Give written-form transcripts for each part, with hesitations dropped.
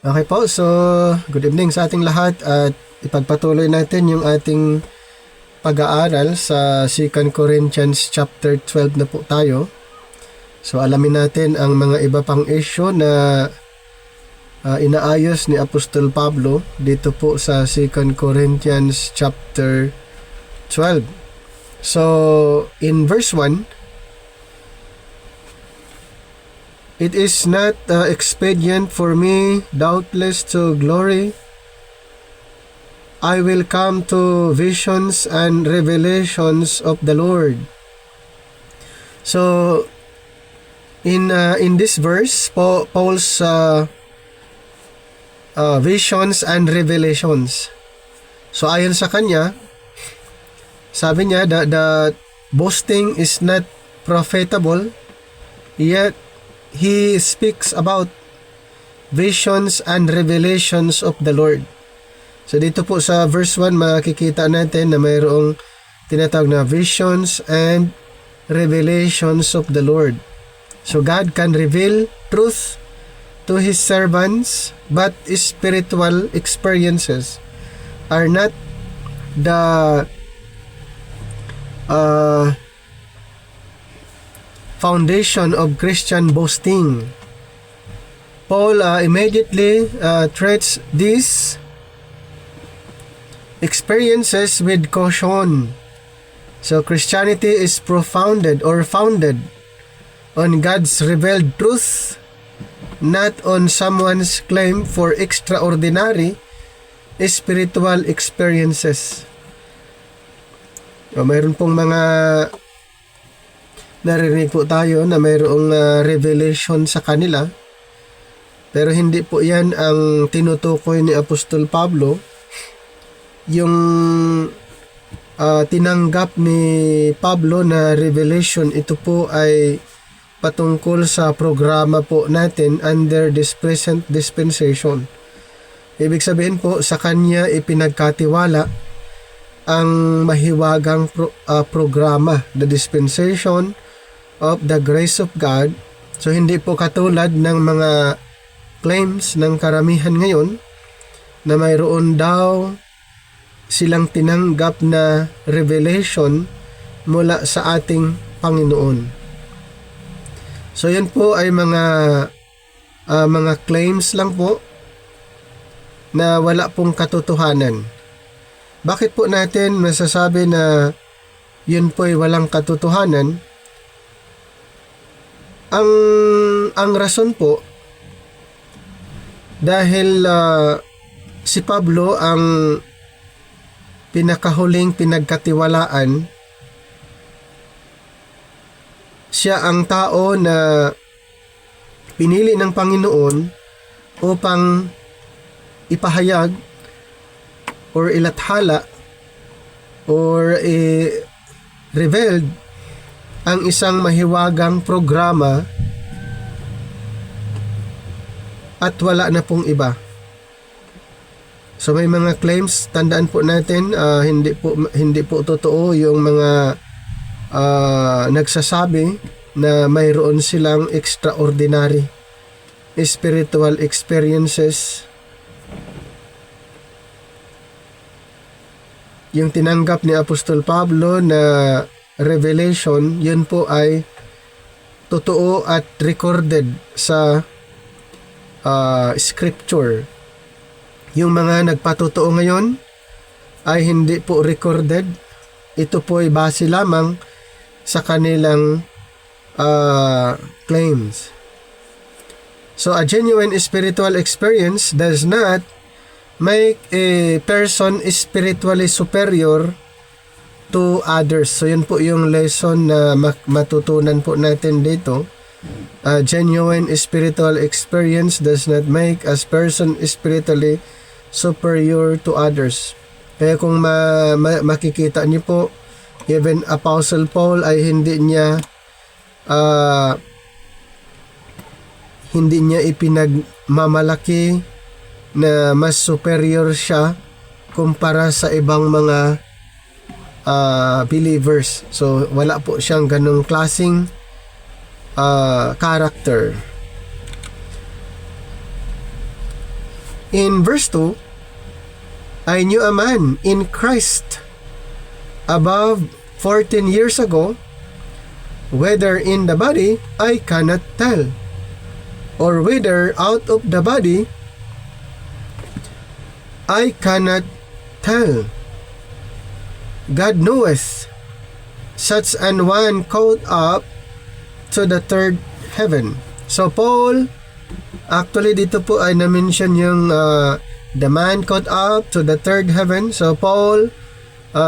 Okay po, so good evening sa ating lahat at ipagpatuloy natin yung ating pag-aaral sa 2 Corinthians chapter 12 na po tayo. So alamin natin ang mga iba pang issue na inaayos ni Apostol Pablo dito po sa 2 Corinthians chapter 12. So in verse 1, "It is not expedient for me, doubtless, to glory. I will come to visions and revelations of the Lord." So, in this verse, Paul's visions and revelations. So, ayon sa kanya, sabi niya that boasting is not profitable, yet he speaks about visions and revelations of the Lord. So dito po sa verse 1 makikita natin na mayroong tinatawag na visions and revelations of the Lord. So God can reveal truth to His servants, but spiritual experiences are not the foundation of Christian boasting. Paul immediately treats these experiences with caution. So Christianity is founded on God's revealed truth, not on someone's claim for extraordinary spiritual experiences. Mayroon pong mga narinig po tayo na mayroong revelation sa kanila, pero hindi po yan ang tinutukoy ni Apostol Pablo. Yung tinanggap ni Pablo na revelation, ito po ay patungkol sa programa po natin under this present dispensation. Ibig sabihin po, sa kanya ipinagkatiwala ang mahiwagang programa, the dispensation of the grace of God. So hindi po katulad ng mga claims ng karamihan ngayon na mayroon daw silang tinanggap na revelation mula sa ating Panginoon. So yan po ay mga claims lang po na wala pong katotohanan. Bakit po natin masasabi na yun po ay walang katotohanan? Ang rason po, dahil si Pablo ang pinakahuling pinagkatiwalaan. Siya ang tao na pinili ng Panginoon upang ipahayag or ilathala or revealed ang isang mahiwagang programa at wala na pong iba. So may mga claims, tandaan po natin, hindi po totoo yung mga nagsasabi na mayroon silang extraordinary spiritual experiences. Yung tinanggap ni Apostol Pablo na revelation, yun po ay totoo at recorded sa scripture. Yung mga nagpatotoo ngayon ay hindi po recorded. Ito po ay base lamang sa kanilang claims. So a genuine spiritual experience does not make a person spiritually superior to others. So yun po yung lesson na matutunan po natin dito. A genuine spiritual experience does not make a person spiritually superior to others. Kaya kung makikita niyo po, even Apostle Paul ay hindi niya ipinagmamalaki na mas superior siya kumpara sa ibang mga believers. So wala po siyang ganong klaseng character. in verse 2, I knew a man in Christ above 14 years ago, whether in the body I cannot tell, or whether out of the body I cannot tell. God knoweth, such an one caught up to the third heaven. So Paul, actually dito po ay na-mention yung the man caught up to the third heaven. So Paul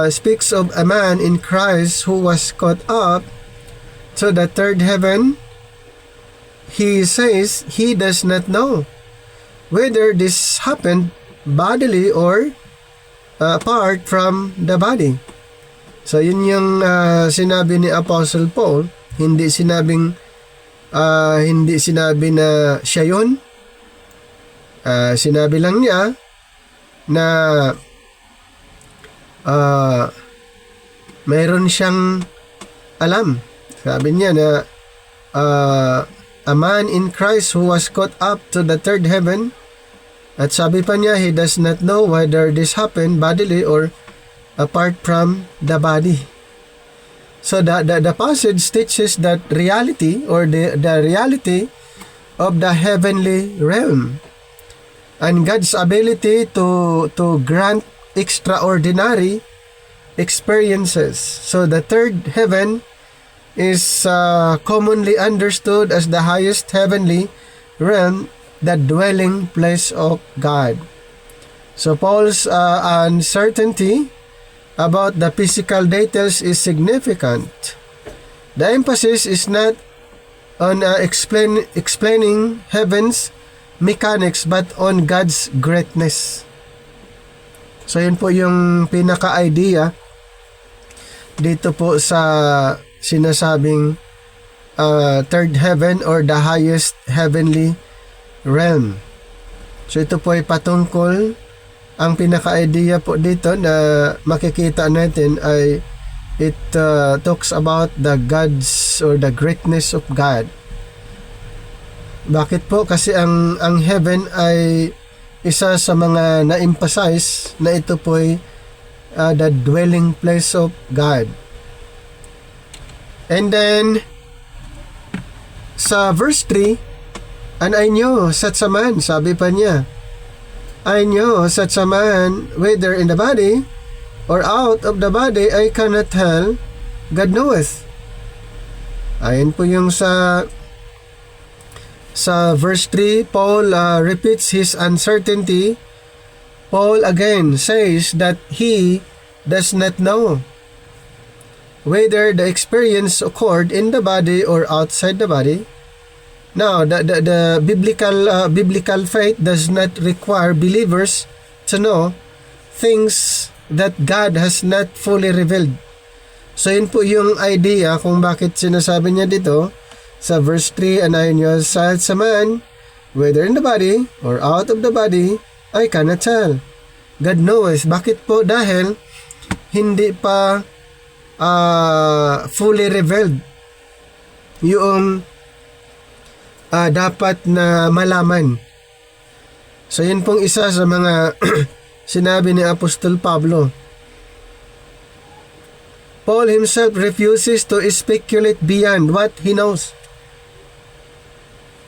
speaks of a man in Christ who was caught up to the third heaven. He says he does not know whether this happened bodily or apart from the body. So yun yung sinabi ni Apostle Paul. Hindi sinabi na siya yun. Sinabi lang niya na mayroon siyang alam. Sabi niya na a man in Christ who was caught up to the third heaven. At sabi pa niya, he does not know whether this happened bodily or apart from the body. So the passage teaches that reality, or the reality of the heavenly realm, and God's ability to grant extraordinary experiences. So the third heaven is commonly understood as the highest heavenly realm, the dwelling place of God. So Paul's uncertainty about the physical details is significant. The emphasis is not on explaining heaven's mechanics, but on God's greatness. So yun po yung pinaka-idea dito po sa sinasabing third heaven or the highest heavenly realm. So ito po ay patungkol, ang pinaka-idea po dito na makikita natin ay it talks about the gods or the greatness of God. Bakit po? Kasi ang heaven ay isa sa mga na-emphasize na ito po ay the dwelling place of God. And then sa verse 3, and I knew such a man, sabi pa niya, I knew such a man, whether in the body or out of the body, I cannot tell, God knoweth. Ayan po yung sa verse 3, Paul repeats his uncertainty. Paul again says that he does not know whether the experience occurred in the body or outside the body. Now, the biblical faith does not require believers to know things that God has not fully revealed. So, yun po yung idea kung bakit sinasabi niya dito sa verse 3, and I knew such a man, whether in the body or out of the body, I cannot tell. God knows. Bakit po? Dahil hindi pa fully revealed yung dapat na malaman. So yun pong isa sa mga sinabi ni Apostol Pablo. Paul himself refuses to speculate beyond what he knows.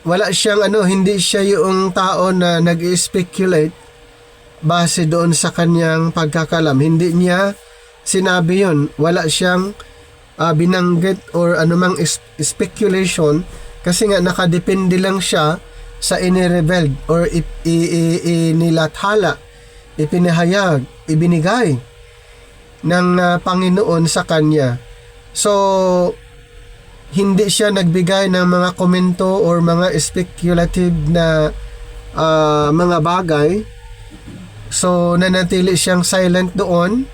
Wala siyang hindi siya yung tao na nag-speculate base doon sa kanyang pagkakalam. Hindi niya sinabi yun. Wala siyang binanggit or anumang speculation, kasi nga nakadepende lang siya sa inirevealed or inilathala, ipinahayag, ibinigay ng Panginoon sa kanya. So, hindi siya nagbigay ng mga komento or mga speculative na mga bagay. So, nanatili siyang silent doon.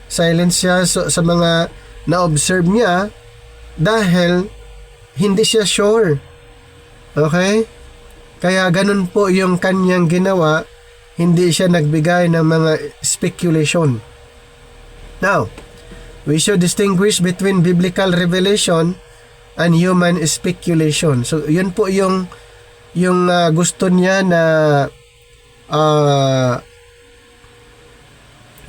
Silent siya sa mga na-observe niya dahil hindi siya sure. Okay? Kaya ganun po yung kanyang ginawa. Hindi siya nagbigay ng mga speculation. Now, we should distinguish between biblical revelation and human speculation. So, yun po yung gusto niya na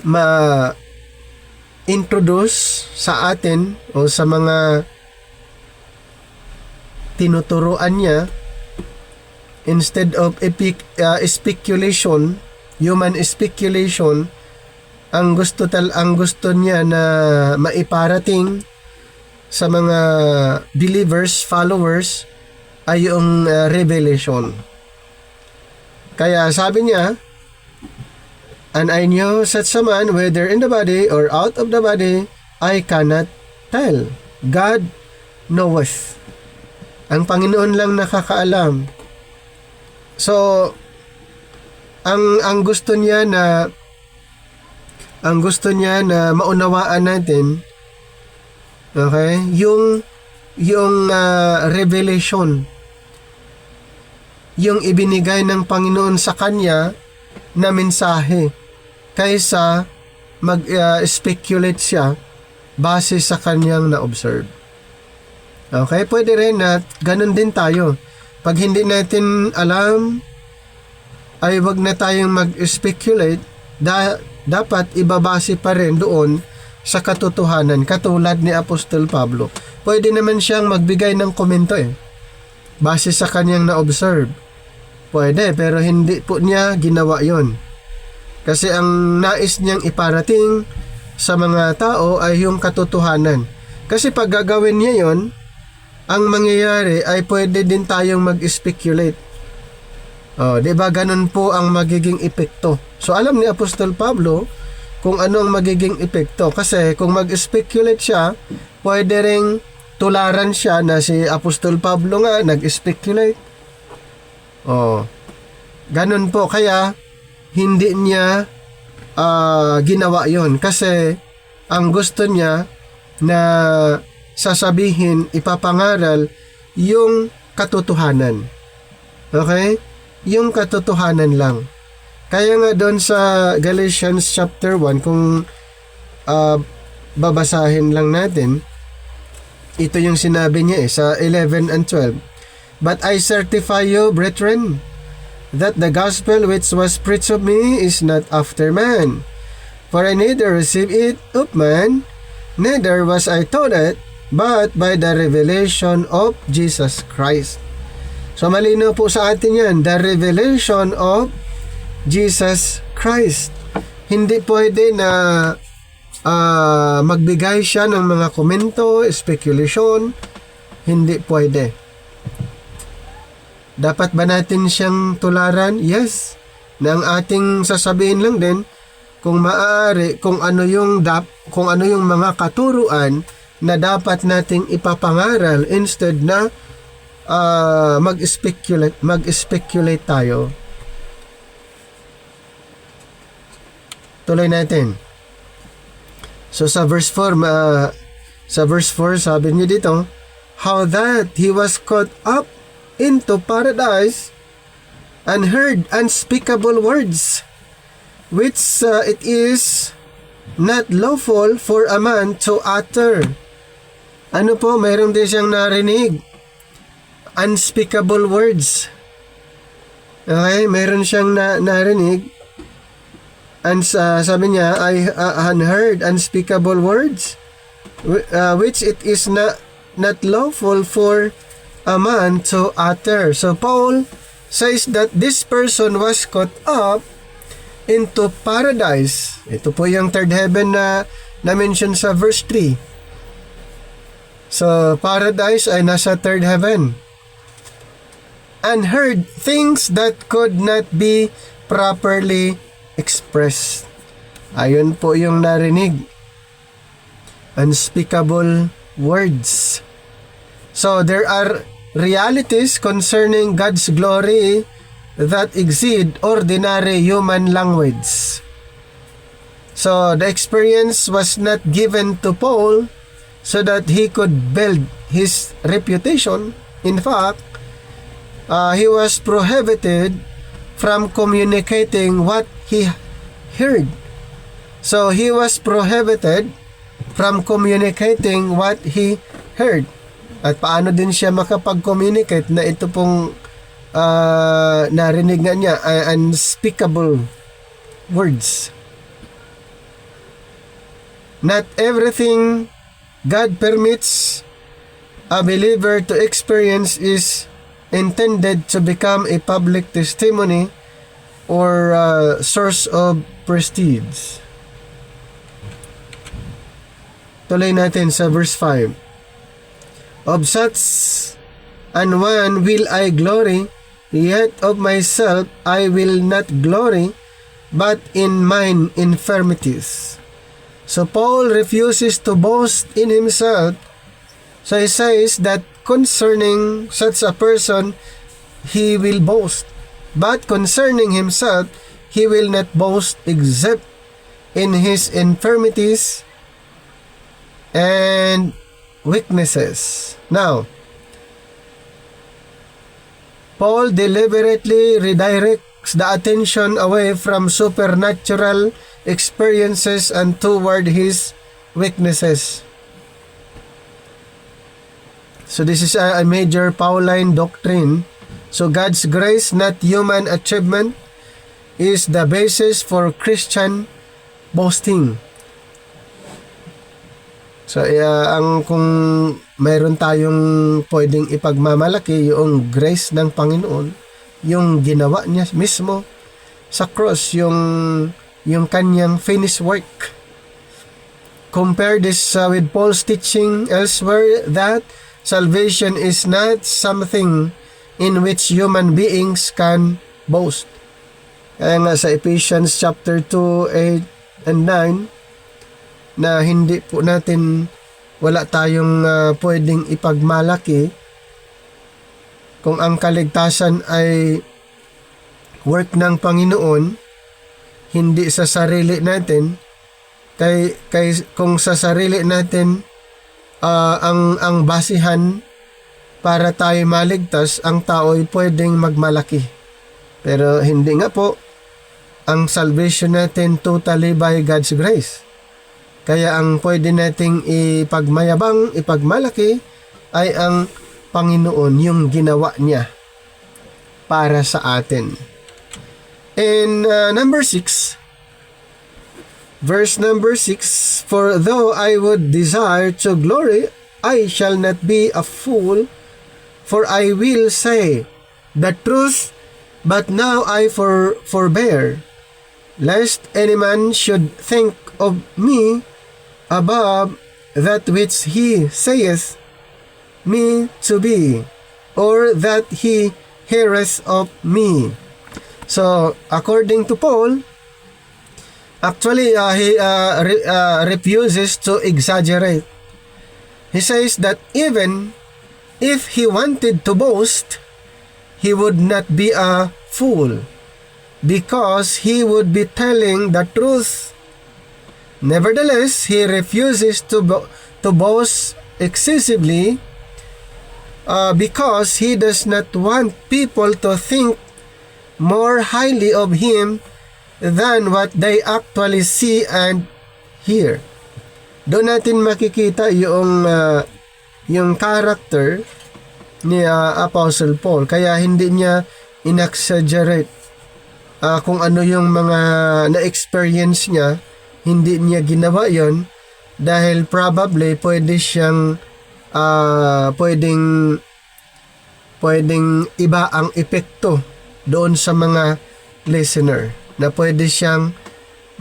ma-introduce sa atin o sa mga tinuturuan niya, instead of speculation, human speculation, ang gusto niya na maiparating sa mga believers, followers, ay yung revelation. Kaya sabi niya, and I knew such a man, whether in the body or out of the body, I cannot tell. God knoweth. Ang Panginoon lang nakakaalam. So, ang gusto niya na maunawaan natin, okay, yung revelation, yung ibinigay ng Panginoon sa kanya na mensahe, kaysa mag-speculate siya base sa kanyang na-observe. Okay, pwede rin na ganun din tayo. Pag hindi natin alam, ay wag na tayong mag-speculate. Dapat ibabase pa rin doon sa katotohanan, katulad ni Apostol Pablo. Pwede naman siyang magbigay ng komento base sa kanyang na-observe. Pwede, pero hindi po niya ginawa yon. Kasi ang nais niyang iparating sa mga tao ay yung katotohanan. Kasi pag gagawin niya yon, ang mangyayari ay pwede din tayong mag-speculate. Diba ganun po ang magiging epekto. So alam ni Apostol Pablo kung ano ang magiging epekto. Kasi kung mag-speculate siya, pwede ring tularan siya na si Apostol Pablo nga nag-speculate. Ganun po. Kaya hindi niya ginawa yon. Kasi ang gusto niya na sasabihin, ipapangaral yung katotohanan. Okay? Yung katotohanan lang. Kaya nga doon sa Galatians chapter 1, kung babasahin lang natin, ito yung sinabi niya sa 11 and 12. But I certify you, brethren, that the gospel which was preached of me is not after man. For I neither received it of man, neither was I taught it, but by the revelation of Jesus Christ. So malinaw po sa atin yan, the revelation of Jesus Christ. Hindi pwede na magbigay siya ng mga komento, speculation. Hindi pwede. Dapat ba natin siyang tularan? Yes. Na ang ating sasabihin lang din, kung maaari, kung ano yung mga katuruan na dapat nating ipapangaral instead na mag-speculate tayo. Tuloy natin. So sa verse 4, sabi niya dito, how that he was caught up into paradise and heard unspeakable words, which it is not lawful for a man to utter. Ano po, mayroon din siyang narinig. Unspeakable words. Okay, mayroon siyang narinig. And sabi niya, I heard unspeakable words, which it is not lawful for a man to utter. So Paul says that this person was caught up into paradise. Ito po yung third heaven na mention sa verse 3. So, paradise ay nasa third heaven. And heard things that could not be properly expressed. Ayun po yung narinig. Unspeakable words. So, there are realities concerning God's glory that exceed ordinary human language. So, the experience was not given to Paul so that he could build his reputation. In fact, he was prohibited from communicating what he heard. So, he was prohibited from communicating what he heard. At paano din siya makapag-communicate na ito pong narinig nga niya, unspeakable words. Not everything God permits a believer to experience is intended to become a public testimony or source of prestige. Tuloy natin sa verse 5. Of such an one will I glory, yet of myself I will not glory, but in mine infirmities. So Paul refuses to boast in himself. So he says that concerning such a person, he will boast. But concerning himself, he will not boast except in his infirmities and weaknesses. Now, Paul deliberately redirects the attention away from supernatural experiences and toward his weaknesses. So this is a major Pauline doctrine. So God's grace, not human achievement, is the basis for Christian boasting. So kung mayroon tayong pwedeng ipagmamalaki, yung grace ng Panginoon, yung ginawa niya mismo sa cross, yung kanyang finished work. Compare this with Paul's teaching elsewhere that salvation is not something in which human beings can boast. Kaya nga sa Ephesians chapter 2, 8 and 9, na hindi po natin, wala tayong pwedeng ipagmalaki kung ang kaligtasan ay work ng Panginoon, hindi sa sarili natin. Kung sa sarili natin ang basihan para tayo maligtas, ang tao ay pwedeng magmalaki. Pero hindi nga po. Ang salvation natin totally by God's grace. Kaya ang pwede nating ipagmayabang, ipagmalaki ay ang Panginoon, yung ginawa niya para sa atin. In number 6, verse number 6, for though I would desire to glory, I shall not be a fool, for I will say the truth, but now I forbear, lest any man should think of me above that which he saith me to be, or that he heareth of me. So, according to Paul, actually, he refuses to exaggerate. He says that even if he wanted to boast, he would not be a fool, because he would be telling the truth. Nevertheless, he refuses to boast excessively because he does not want people to think more highly of him than what they actually see and hear. Doon natin makikita yung character ni Apostle Paul. Kaya hindi niya inexaggerate kung ano yung mga na-experience niya. Hindi niya ginawa yon dahil probably pwede siyang pwedeng iba ang epekto doon sa mga listener, na pwede siyang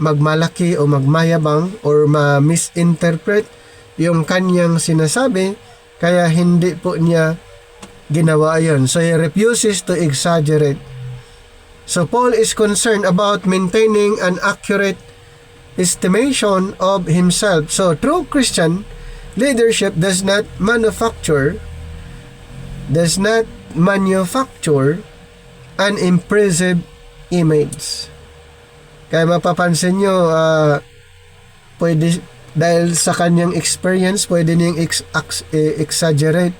magmalaki o magmayabang or ma-misinterpret yung kanyang sinasabi, kaya hindi po niya ginawa yon. So he refuses to exaggerate. So Paul is concerned about maintaining an accurate estimation of himself. So true Christian leadership does not manufacture an impressive image. Kaya mapapansin nyo, pwede, dahil sa kanyang experience, pwede niyang exaggerate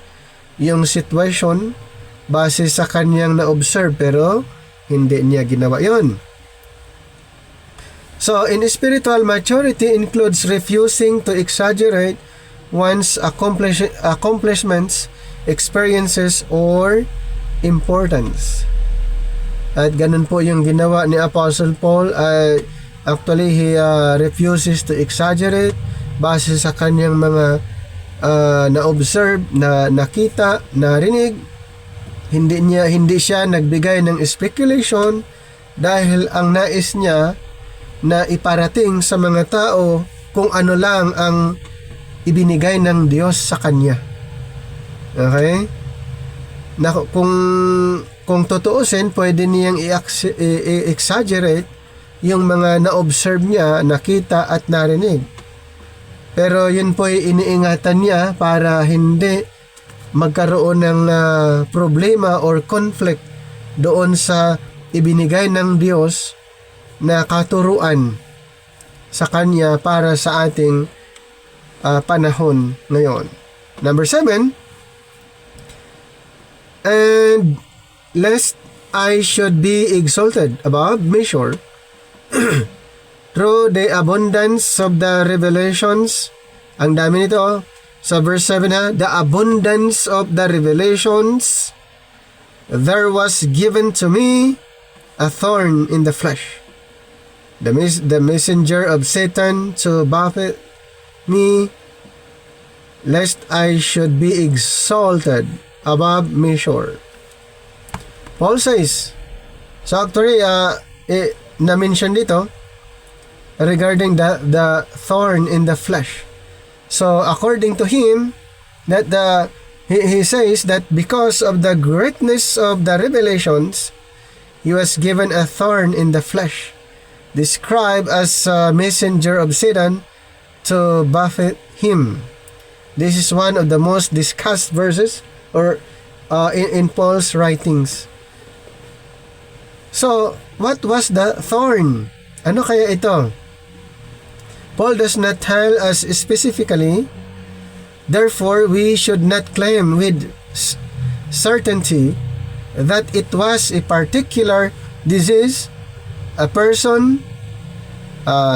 yung situation base sa kanyang na-observe, pero hindi niya ginawa yon. So, in spiritual maturity includes refusing to exaggerate one's accomplishments, experiences, or importance. At ganun po yung ginawa ni Apostle Paul. Actually, he refuses to exaggerate base sa kanyang mga na-observe, na nakita, narinig. Hindi siya nagbigay ng speculation dahil ang nais niya na iparating sa mga tao kung ano lang ang ibinigay ng Diyos sa kanya. Okay? Na kung tutuusin, pwede niyang i-exaggerate yung mga na-observe niya, nakita at narinig. Pero yun po ay iniingatan niya para hindi magkaroon ng problema or conflict doon sa ibinigay ng Diyos na katuruan sa kanya para sa ating panahon ngayon. Number 7, and lest I should be exalted above measure through the abundance of the revelations. Ang dami nito. Sa verse 7 the abundance of the revelations, there was given to me a thorn in the flesh, the messenger of Satan to buffet me, lest I should be exalted above measure. Paul says, so actually, na-mention dito regarding the thorn in the flesh. So according to him, that he says that because of the greatness of the revelations, he was given a thorn in the flesh, described as a messenger of Satan to buffet him. This is one of the most discussed verses or in Paul's writings. So, what was the thorn? Ano kaya ito? Paul does not tell us specifically. Therefore, we should not claim with certainty that it was a particular disease, a person,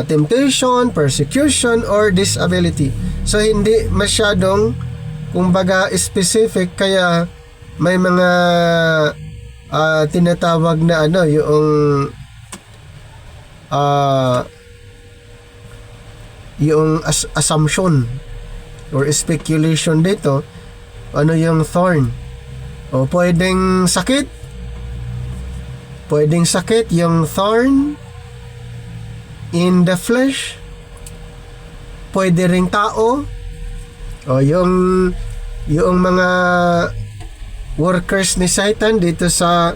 temptation, persecution, or disability. So, hindi masyadong, kumbaga, specific, kaya may mga tinatawag na yung assumption or speculation dito, ano yung thorn. O pwedeng sakit yung thorn in the flesh, pwede ring tao, o yung mga workers ni Satan dito sa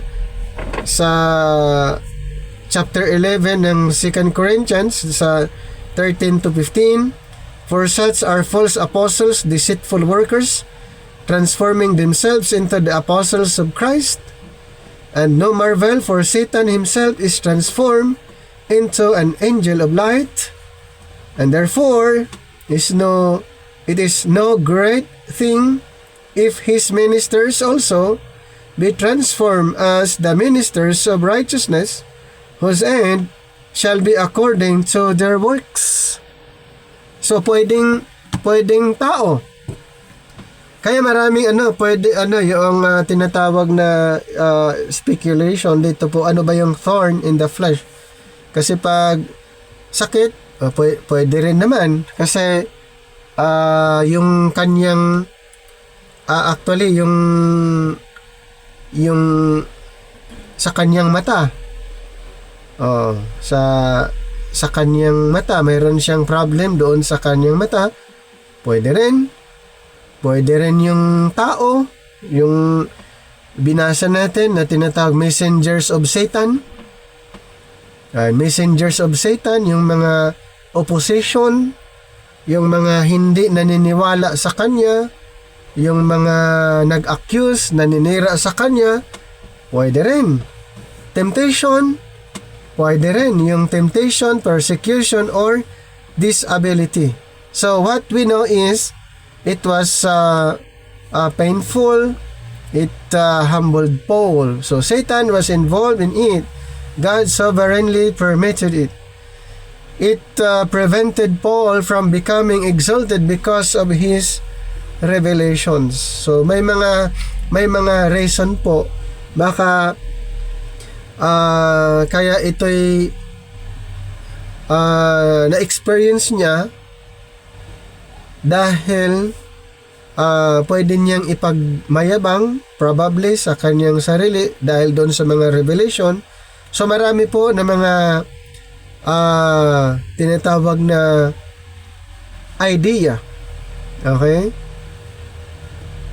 chapter 11 ng 2 Corinthians sa 13 to 15. For such are false apostles, deceitful workers, transforming themselves into the apostles of Christ. And no marvel, for Satan himself is transformed into an angel of light. And therefore, it is no great thing if his ministers also be transformed as the ministers of righteousness, whose end shall be according to their works. So pwedeng tao. Kaya maraming yung tinatawag na speculation dito po, ano ba yung thorn in the flesh? Kasi pag sakit, pwede rin naman kasi yung kanyang actually yung sa kanyang mata. Sa kanyang mata, mayroon siyang problem doon sa kanyang mata. Pwede rin yung tao, yung binasa natin na tinatawag messengers of Satan. Messengers of Satan, yung mga opposition, yung mga hindi naniniwala sa kanya, yung mga nag-accuse, naninira sa kanya, pwede rin. Temptation, pwede rin yung temptation, persecution, or disability. So what we know is it was painful. It humbled Paul. So Satan was involved in it. God sovereignly permitted it. It prevented Paul from becoming exalted because of his revelations. So may mga reason po Baka kaya ito'y na-experience niya dahil pwede niyang ipagmayabang probably sa kanyang sarili dahil doon sa mga revelation. So marami po na mga tinatawag na idea, okay,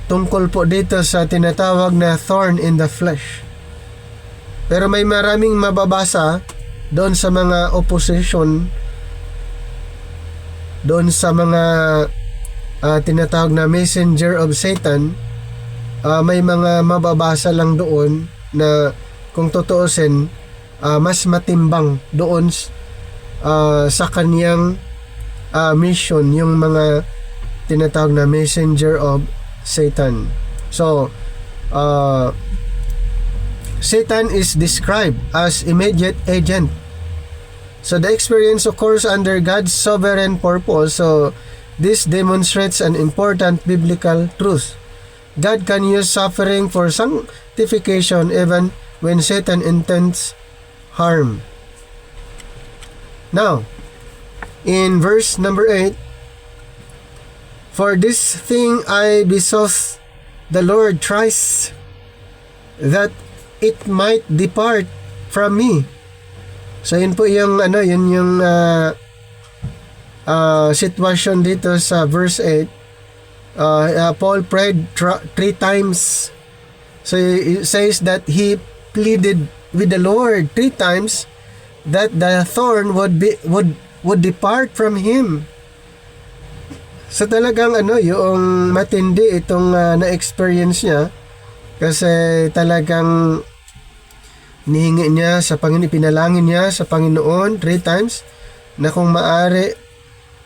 tungkol po dito sa tinatawag na thorn in the flesh. Pero may maraming mababasa doon sa mga opposition, doon sa mga tinatawag na messenger of Satan. May mga mababasa lang doon na kung tutuusin mas matimbang doon sa kaniyang mission, yung mga tinatawag na messenger of Satan. So Satan is described as immediate agent. So the experience occurs under God's sovereign purpose. So this demonstrates an important biblical truth. God can use suffering for sanctification even when Satan intends harm. Now, in verse number 8, "For this thing I besought the Lord thrice, that it might depart from me." So yun po yung yun yung sitwasyon dito sa verse 8. Paul prayed 3 times. So it says that he pleaded with the Lord 3 times that the thorn would depart from him. So talagang yung matindi itong na-experience niya, kasi talagang nihingi niya sa Panginoon, pinalangin niya sa Panginoon 3 times na kung maaari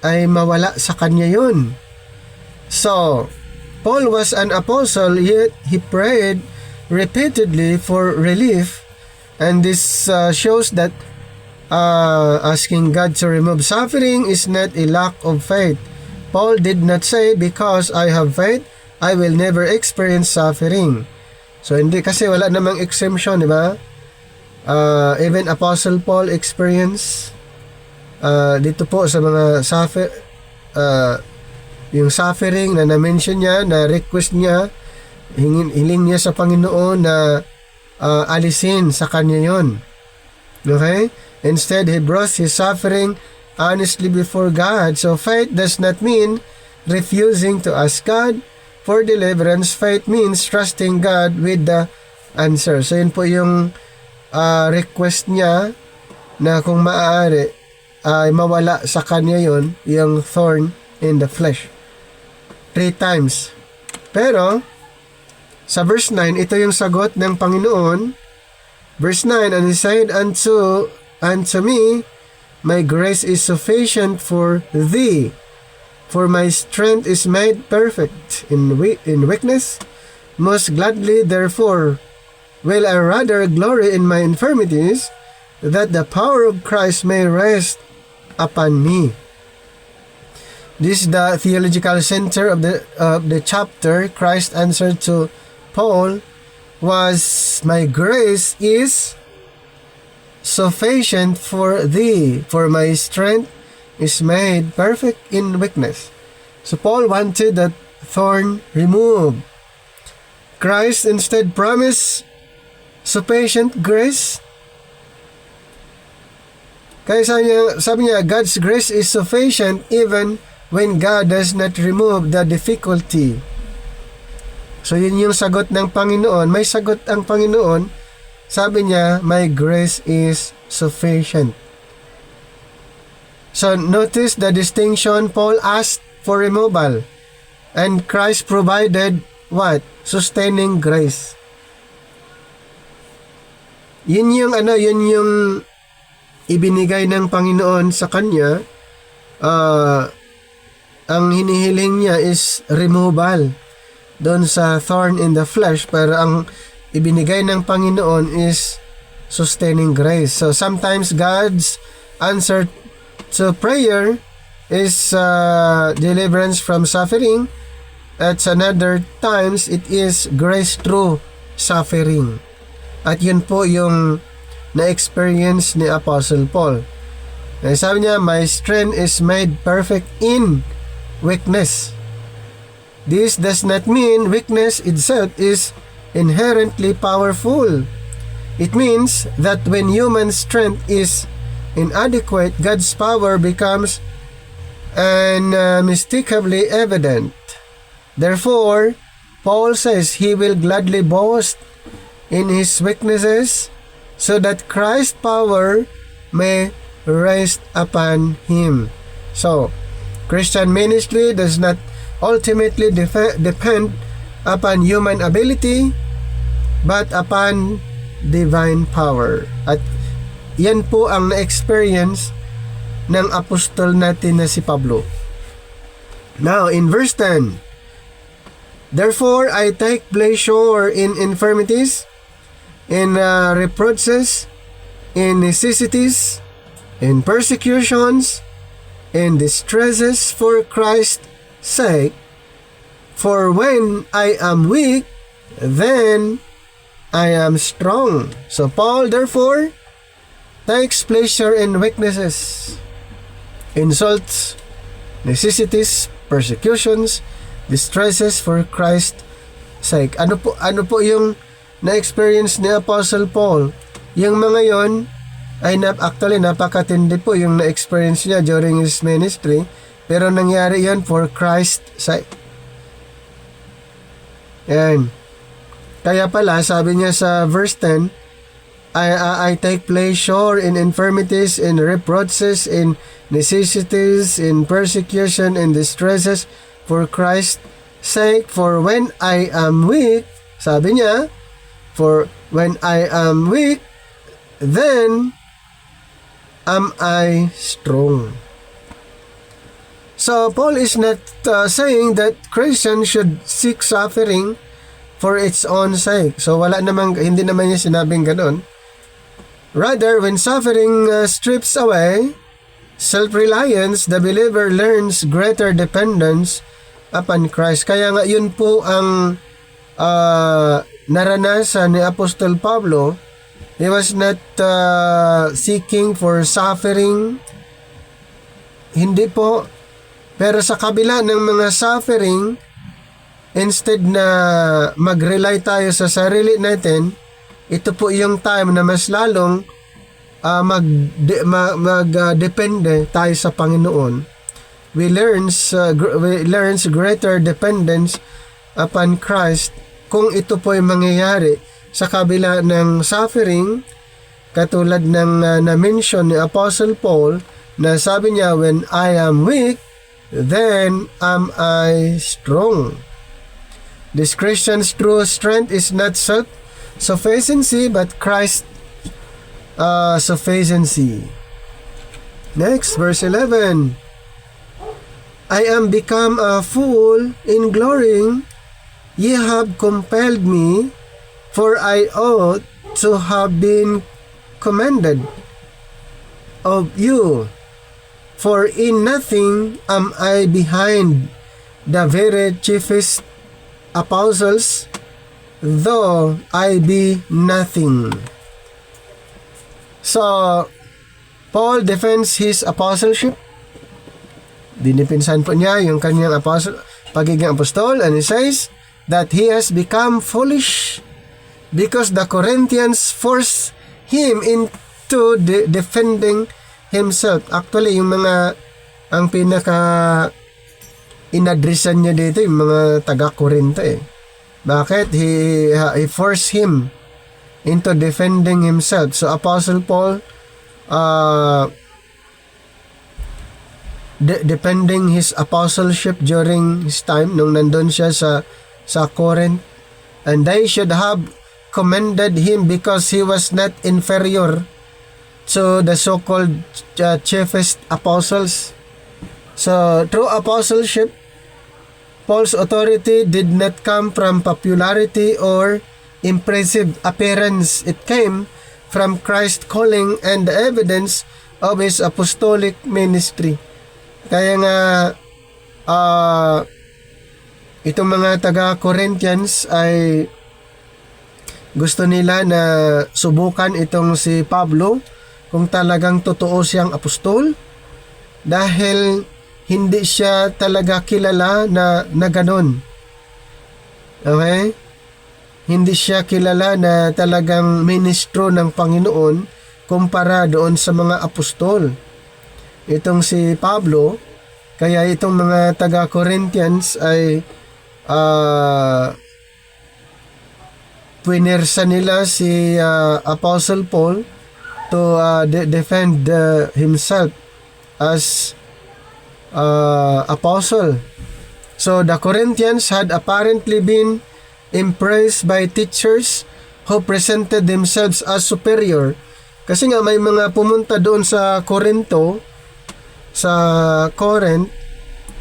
ay mawala sa kanya yun. So Paul was an apostle, yet he prayed repeatedly for relief, and this shows that asking God to remove suffering is not a lack of faith. Paul did not say, "Because I have faith, I will never experience suffering." So hindi, kasi wala namang exemption, di ba? Even Apostle Paul experience dito po sa mga yung suffering na na-mention niya, na request niya, hiling niya sa Panginoon na alisin sa kanya yon. Okay? Instead, he brought his suffering honestly before God. So faith does not mean refusing to ask God for deliverance. Faith means trusting God with the answer. So yun po yung request niya, na kung maaari ay mawala sa kanya yon, yung thorn in the flesh, 3 times. Pero sa verse 9, ito yung sagot ng Panginoon. Verse 9, "And he said unto me, My grace is sufficient for thee, for my strength is made perfect in weakness. Most gladly, therefore, will I rather glory in my infirmities, that the power of Christ may rest upon me." This is the theological center of the chapter. Christ's answer to Paul was, "My grace is sufficient for thee, for my strength is made perfect in weakness." So Paul wanted that thorn removed. Christ instead promised sufficient grace. Kaya sabi niya, God's grace is sufficient even when God does not remove the difficulty. So yun yung sagot ng Panginoon. May sagot ang Panginoon. Sabi niya, "My grace is sufficient." So notice the distinction. Paul asked for removal, and Christ provided what? Sustaining grace. Yun yung ibinigay ng Panginoon sa kanya. Ang hinihiling niya is removal doon sa thorn in the flesh, pero ang ibinigay ng Panginoon is sustaining grace. So sometimes God's answer to prayer is deliverance from suffering. At another times it is grace through suffering. At yun po yung na-experience ni Apostle Paul. Sabi niya, my strength is made perfect in weakness. This does not mean weakness itself is inherently powerful. It means that when human strength is inadequate, God's power becomes unmistakably evident. Therefore, Paul says he will gladly boast in his weaknesses so that Christ's power may rest upon him. So, Christian ministry does not ultimately depend upon human ability but upon divine power. At yan po ang na-experience ng apostol natin na si Pablo. Now, in verse 10, therefore, I take pleasure in infirmities, in reproaches, in necessities, in persecutions, in distresses for Christ's sake. For when I am weak, then I am strong. So Paul, therefore, takes pleasure in weaknesses, insults, necessities, persecutions, distresses for Christ's sake. Ano po yung na-experience ni Apostle Paul? Yung mga yon ay actually napakatindi po yung na-experience niya during his ministry, pero nangyari yan for Christ's sake. Yan. Kaya pala, sabi niya sa verse 10, I take pleasure in infirmities, in reproaches, in necessities, in persecution, in distresses, for Christ's sake. For when I am weak, sabi niya, for when I am weak, then am I strong. So, Paul is not saying that Christians should seek suffering for its own sake. So, hindi naman niya sinabing ganon. Rather, when suffering strips away self-reliance, the believer learns greater dependence upon Christ. Kaya nga yun po ang naranasan ni Apostol Pablo. He was not seeking for suffering. Hindi po. Pero sa kabila ng mga suffering, instead na mag-rely tayo sa sarili natin, ito po yung time na mas lalong mag-depende tayo sa Panginoon. We learns greater dependence upon Christ kung ito po yung mangyayari sa kabila ng suffering, katulad ng na-mention ni Apostle Paul na sabi niya, when I am weak, then am I strong. This Christian's true strength is not self-sufficiency, but Christ's sufficiency. Next, verse 11. I am become a fool in glorying. Ye have compelled me, for I ought to have been commended of you. For in nothing am I behind the very chiefest apostles, though I be nothing. So, Paul defends his apostleship. Dinipinsan po niya yung kanyang pagiging apostol, and he says that he has become foolish because the Corinthians forced him into defending himself. Actually, yung ang pinaka inadresan niya dito yung mga taga-Korinto eh. Bakit? He forced him into defending himself. So, Apostle Paul defending his apostleship during his time nung nandun siya sa Corinth, and they should have commended him because he was not inferior to the so-called chiefest apostles. So, through apostleship, Paul's authority did not come from popularity or impressive appearance. It came from Christ's calling and the evidence of his apostolic ministry. Kaya nga, itong mga taga-Corinthians ay Gusto nila na subukan itong si Pablo kung talagang totoo siyang apostol dahil hindi siya talaga kilala na ganon. Okay? Hindi siya kilala na talagang ministro ng Panginoon kumpara doon sa mga apostol. Itong si Pablo, kaya itong mga taga-Corinthians ay puinersa nila si Apostle Paul to defend himself as apostle. So the Corinthians had apparently been impressed by teachers who presented themselves as superior. Kasi nga may mga pumunta doon sa Corinth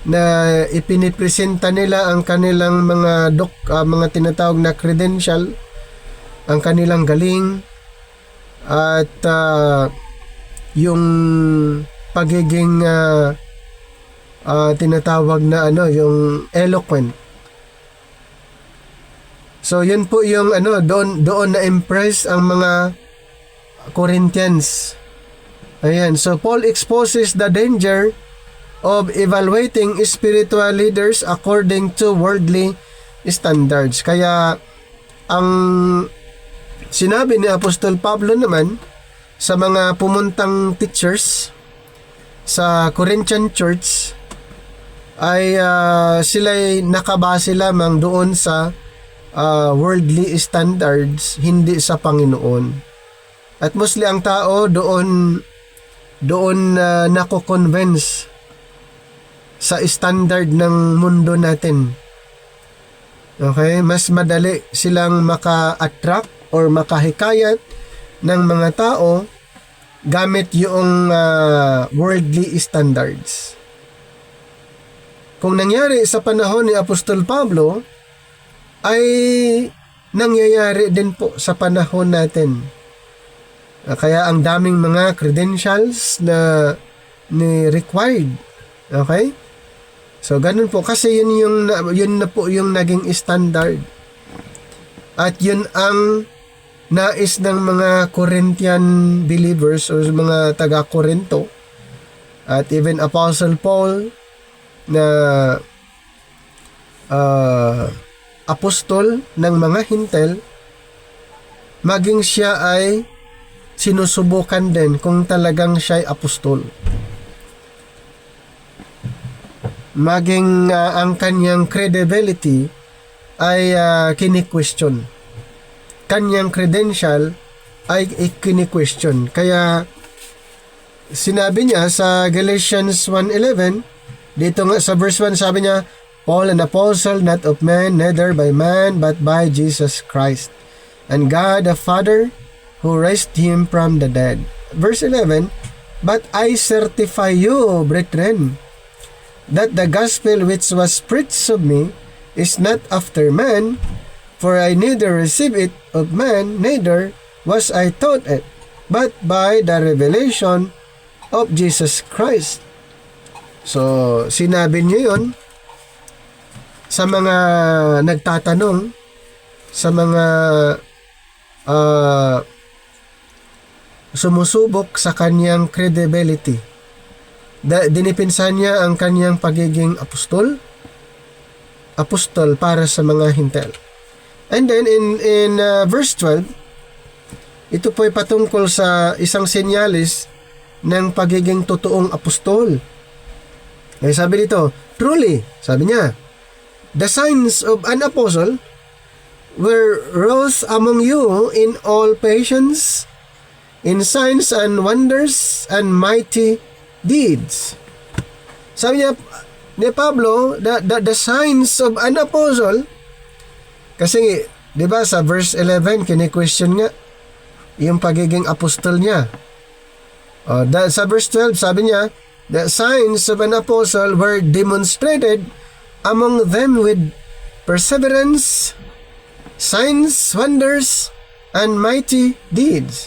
na ipinipresenta nila ang kanilang mga tinatawag na credential, ang kanilang galing at yung pagiging tinatawag na yung eloquent. So yun po yung doon na impress ang mga Corinthians. Ayan, so Paul exposes the danger of evaluating spiritual leaders according to worldly standards. Kaya ang sinabi ni Apostol Pablo naman sa mga pumuntang teachers sa Corinthian church ay sila'y nakabase lamang doon sa worldly standards, hindi sa Panginoon. At mostly ang tao doon nako-convince sa standard ng mundo natin. Okay? Mas madali silang maka-attract or makahikayat ng mga tao gamit yung worldly standards. Kung nangyari sa panahon ni Apostol Pablo, ay nangyayari din po sa panahon natin. Kaya ang daming mga credentials na required. Okay? So ganun po kasi yun na po yung naging standard. At yun ang nais ng mga Corinthian believers o mga taga-Corinto. At even Apostle Paul na apostol ng mga Hintel, maging siya ay sinusubukan din kung talagang siya ay apostol. Maging ang kanyang credibility ay kini-question. Kanyang credential ay kini-question. Kaya sinabi niya sa Galatians 1:11, dito nga sa verse 1 sabi niya, Paul, an apostle, not of man, neither by man, but by Jesus Christ, and God the Father, who raised him from the dead. Verse 11, but I certify you, brethren, that the gospel which was preached of me is not after man, for I neither received it of man, neither was I taught it, but by the revelation of Jesus Christ. So, sinabi niyo yun sa mga nagtatanong, sa mga sumusubok sa kanyang credibility. Dinipinsan niya ang kanyang pagiging apostol para sa mga Hintel. And then in verse 12, ito po ay patungkol sa isang senyalis ng pagiging totoong apostol. Ay sabi dito, truly, sabi niya, the signs of an apostle were wrought among you in all patience, in signs and wonders and mighty deeds. Sabi niya ni Pablo, the signs of an apostle, kasi di ba sa verse 11 kini-question nga yung pagiging apostol niya. Sa verse 12 sabi niya, the signs of an apostle were demonstrated among them with perseverance, signs, wonders, and mighty deeds.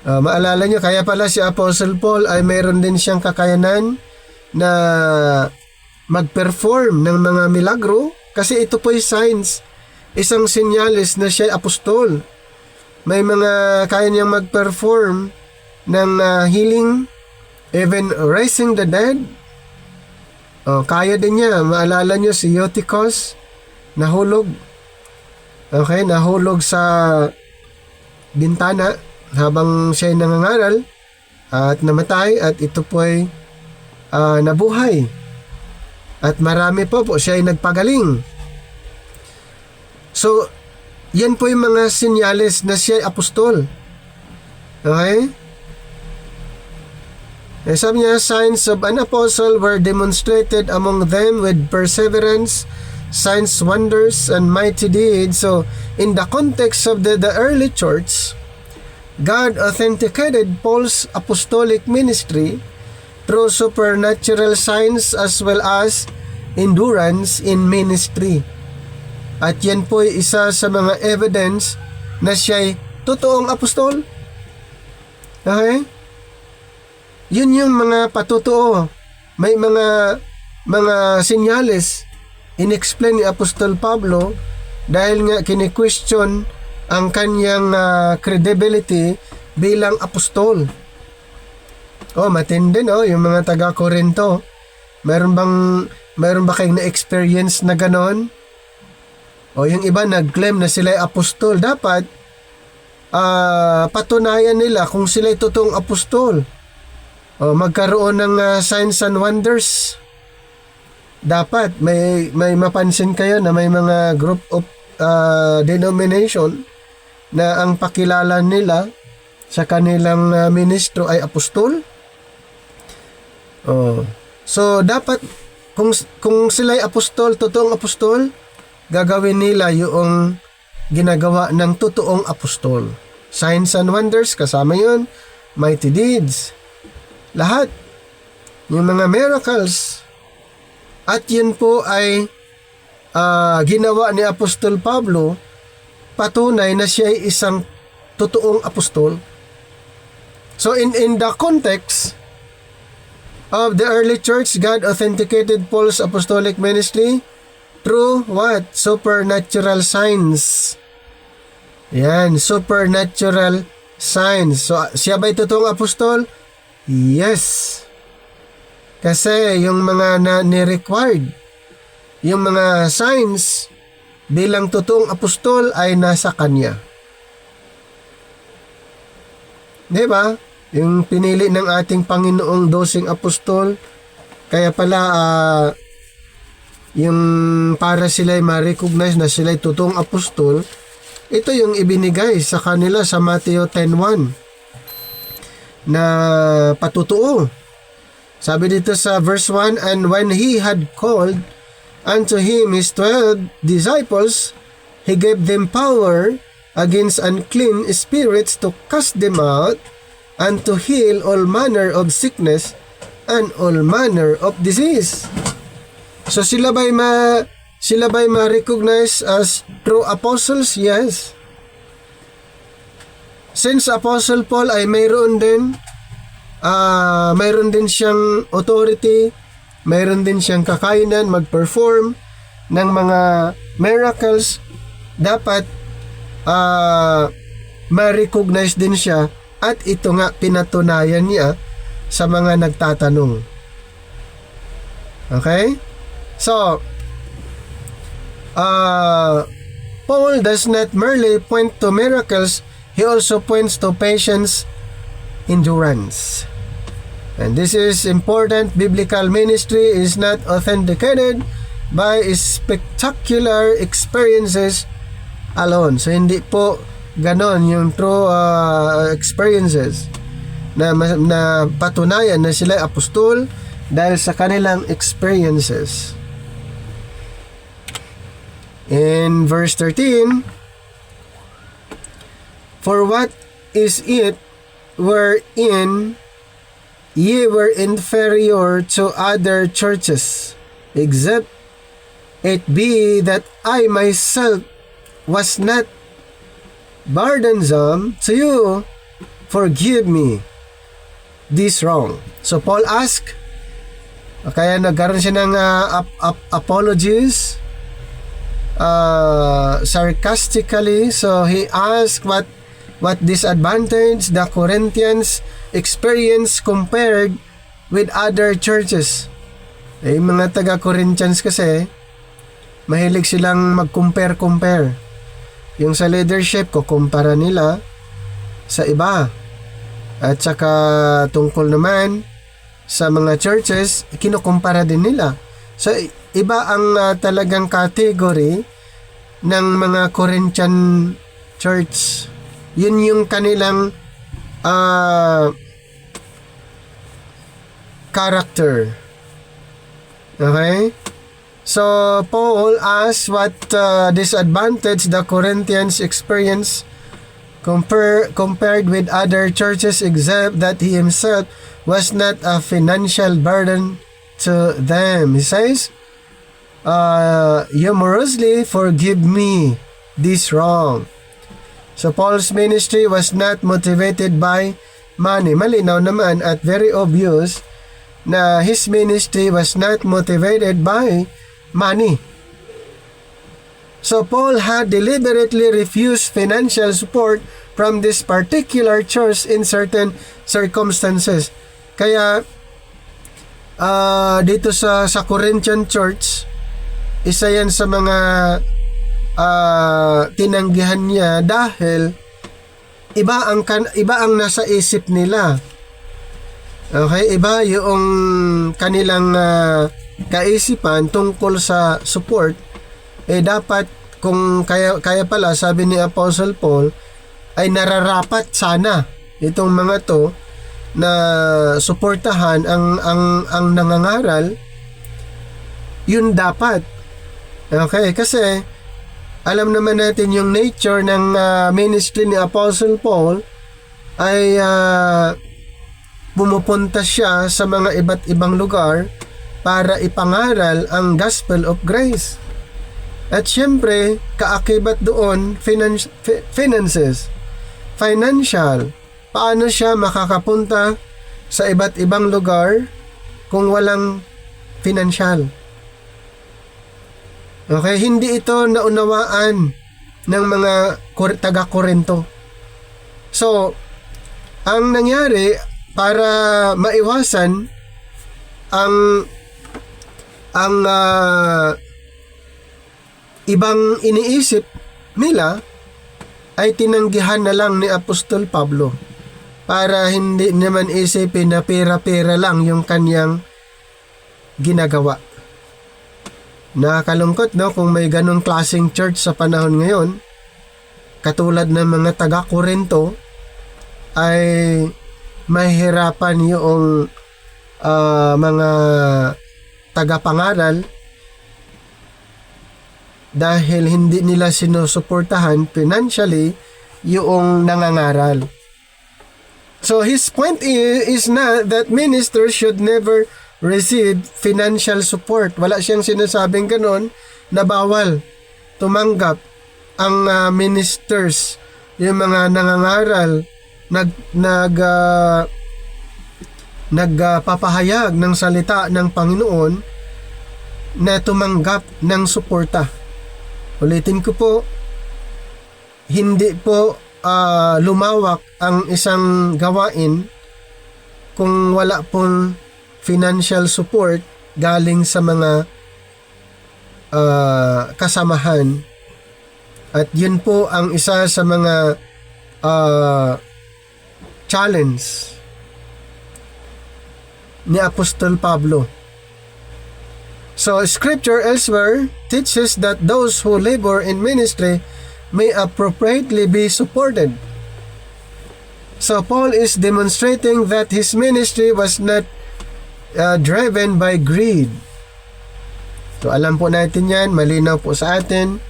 Maalala nyo, kaya pala si Apostle Paul ay mayroon din siyang kakayanan na mag-perform ng mga milagro kasi ito po yung signs isang senyales na siya apostol. May mga kaya niyang mag-perform ng healing, even raising the dead. Kaya din niya. Maalala niyo si Eutychus, nahulog. Okay, nahulog sa bintana habang siya nangangaral at namatay, at ito po ay nabuhay. At marami po siya ay nagpagaling. So, yan po yung mga senyales na siya ay apostol. Okay? Sabi niya, signs of an apostle were demonstrated among them with perseverance, signs, wonders, and mighty deeds. So, in the context of the early church, God authenticated Paul's apostolic ministry through supernatural signs as well as endurance in ministry. At yan po ay isa sa mga evidence na siya'y totoong apostol. Okay? Yun yung mga patutuo. May mga senyales inexplain ni Apostol Pablo dahil nga kini-question ang kanyang credibility bilang apostol. Matindi no, yung mga taga-Korinto. Meron ba kayong na-experience na ganon? Yung iba nag-claim na sila ay apostol. Dapat patunayan nila kung sila ay totoong apostol. Magkaroon ng signs and wonders. Dapat may mapansin kayo na may mga group of denomination na ang pakilala nila sa kanilang ministro ay apostol. So dapat kung sila ay apostol, totoong apostol, gagawin nila yung ginagawa ng totoong apostol. Signs and wonders, kasama yun. Mighty deeds. Lahat. Yung mga miracles. At yun po ay ginawa ni Apostol Pablo, patunay na siya ay isang totoong apostol. So in the context of the early church, God authenticated Paul's apostolic ministry through what? Supernatural signs. Yan, supernatural signs. So, siya ba'y totoong apostol? Yes. Kasi yung mga ni-required, yung mga signs bilang totoong apostol ay nasa kanya. Diba? Yung pinili ng ating Panginoong 12 apostol, kaya pala yung para sila'y ma-recognize na sila'y totoong apostol, ito yung ibinigay sa kanila sa Mateo 10:1 na patutuo. Sabi dito sa verse 1, and when he had called unto him his 12 disciples, he gave them power against unclean spirits to cast them out, and to heal all manner of sickness and all manner of disease. So sila ba'y ma-recognize as true apostles? Yes. Since Apostle Paul ay mayroon din siyang authority, mayroon din siyang kakayanan mag-perform ng mga miracles, dapat ma-recognize din siya, at ito nga pinatunayan niya sa mga nagtatanong. Okay? So, Paul does not merely point to miracles, he also points to patience, endurance. And this is important. Biblical ministry is not authenticated by spectacular experiences alone. So, hindi po ganon yung true experiences na patunayan na sila apostol dahil sa kanilang experiences. In verse 13, for what is it wherein ye were inferior to other churches, except it be that I myself was not burdensome to you? Forgive me this wrong. So Paul asked, kaya nagkaroon siya ng apologies. sarcastically. So he asked what disadvantage the Corinthians experience compared with other churches. Mga taga-Corinthians kasi mahilig silang mag-compare. Yung sa leadership ko, kumpara nila sa iba. At saka tungkol naman sa mga churches, kinukumpara din nila. So iba ang talagang category ng mga Corinthian church. Yun yung kanilang character. Okay? So Paul asked what disadvantage the Corinthians experience compared with other churches, except that he himself was not a financial burden to them. He says, humorously, forgive me this wrong. So Paul's ministry was not motivated by money. Malinaw naman at very obvious na his ministry was not motivated by money. So Paul had deliberately refused financial support from this particular church in certain circumstances. Kaya dito sa Corinthian church, isa yan sa mga tinanggihan niya dahil iba ang nasa isip nila. Okay, iba yung kanilang kaisipan tungkol sa support. Dapat kung kaya pala, sabi ni Apostle Paul, ay nararapat sana itong mga to na suportahan ang nangangaral. Yun dapat. Okay, kasi alam naman natin yung nature ng ministry ni Apostle Paul ay pumupunta siya sa mga iba't ibang lugar para ipangaral ang gospel of grace. At syempre, kaakibat doon finances, financial. Paano siya makakapunta sa iba't ibang lugar kung walang financial? Okay, hindi ito naunawaan ng mga taga-Korinto. So, ang nangyari para maiwasan ang ibang iniisip nila, ay tinanggihan na lang ni Apostol Pablo para hindi naman isipin na pera-pera lang yung kanyang ginagawa. Nakakalungkot, no, kung may ganong klaseng church sa panahon ngayon, katulad ng mga taga-Korinto, ay mahihirapan yung mga tagapangaral dahil hindi nila sinusuportahan financially yung nangangaral. So his point is not that ministers should never receive financial support. Wala siyang sinasabing ganon na bawal tumanggap ang ministers, yung mga nangangaral, nagpapahayag ng salita ng Panginoon, na tumanggap ng suporta. Ulitin ko po, hindi po lumawak ang isang gawain kung wala pong financial support galing sa mga kasamahan. At yun po ang isa sa mga challenge ni Apostol Pablo. So, Scripture elsewhere teaches that those who labor in ministry may appropriately be supported. So, Paul is demonstrating that his ministry was not driven by greed. So, alam po natin yan, malinaw po sa atin.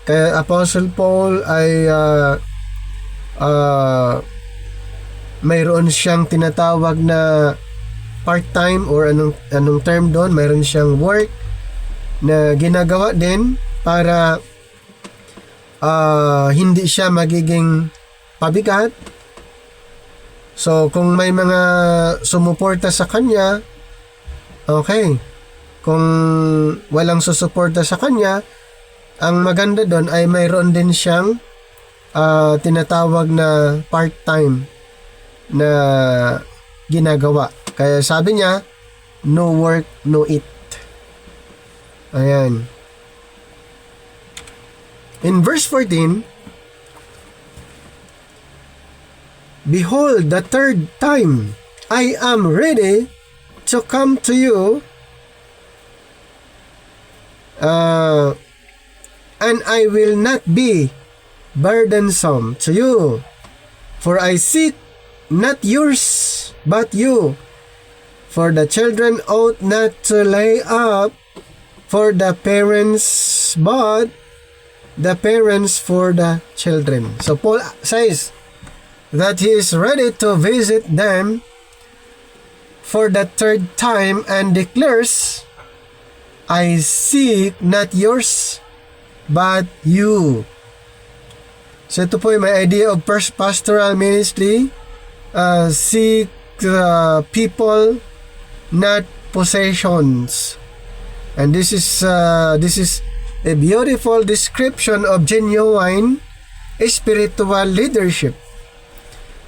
Kaya Apostle Paul ay mayroon siyang tinatawag na part-time or anong term doon, mayroon siyang work na ginagawa din para hindi siya magiging pabigat. So kung may mga sumuporta sa kanya, okay. Kung walang susuporta sa kanya, ang maganda doon ay mayroon din siyang tinatawag na part-time na ginagawa. Kaya sabi niya, no work, no eat. Ayan. In verse 14, behold, the third time I am ready to come to you, and I will not be burdensome to you, for I seek not yours, but you. For the children ought not to lay up for the parents, but the parents for the children. So Paul says that he is ready to visit them for the third time and declares, I seek not yours, but you. So ito po may idea of pastoral ministry. Seek people, not possessions. And this is a beautiful description of genuine spiritual leadership.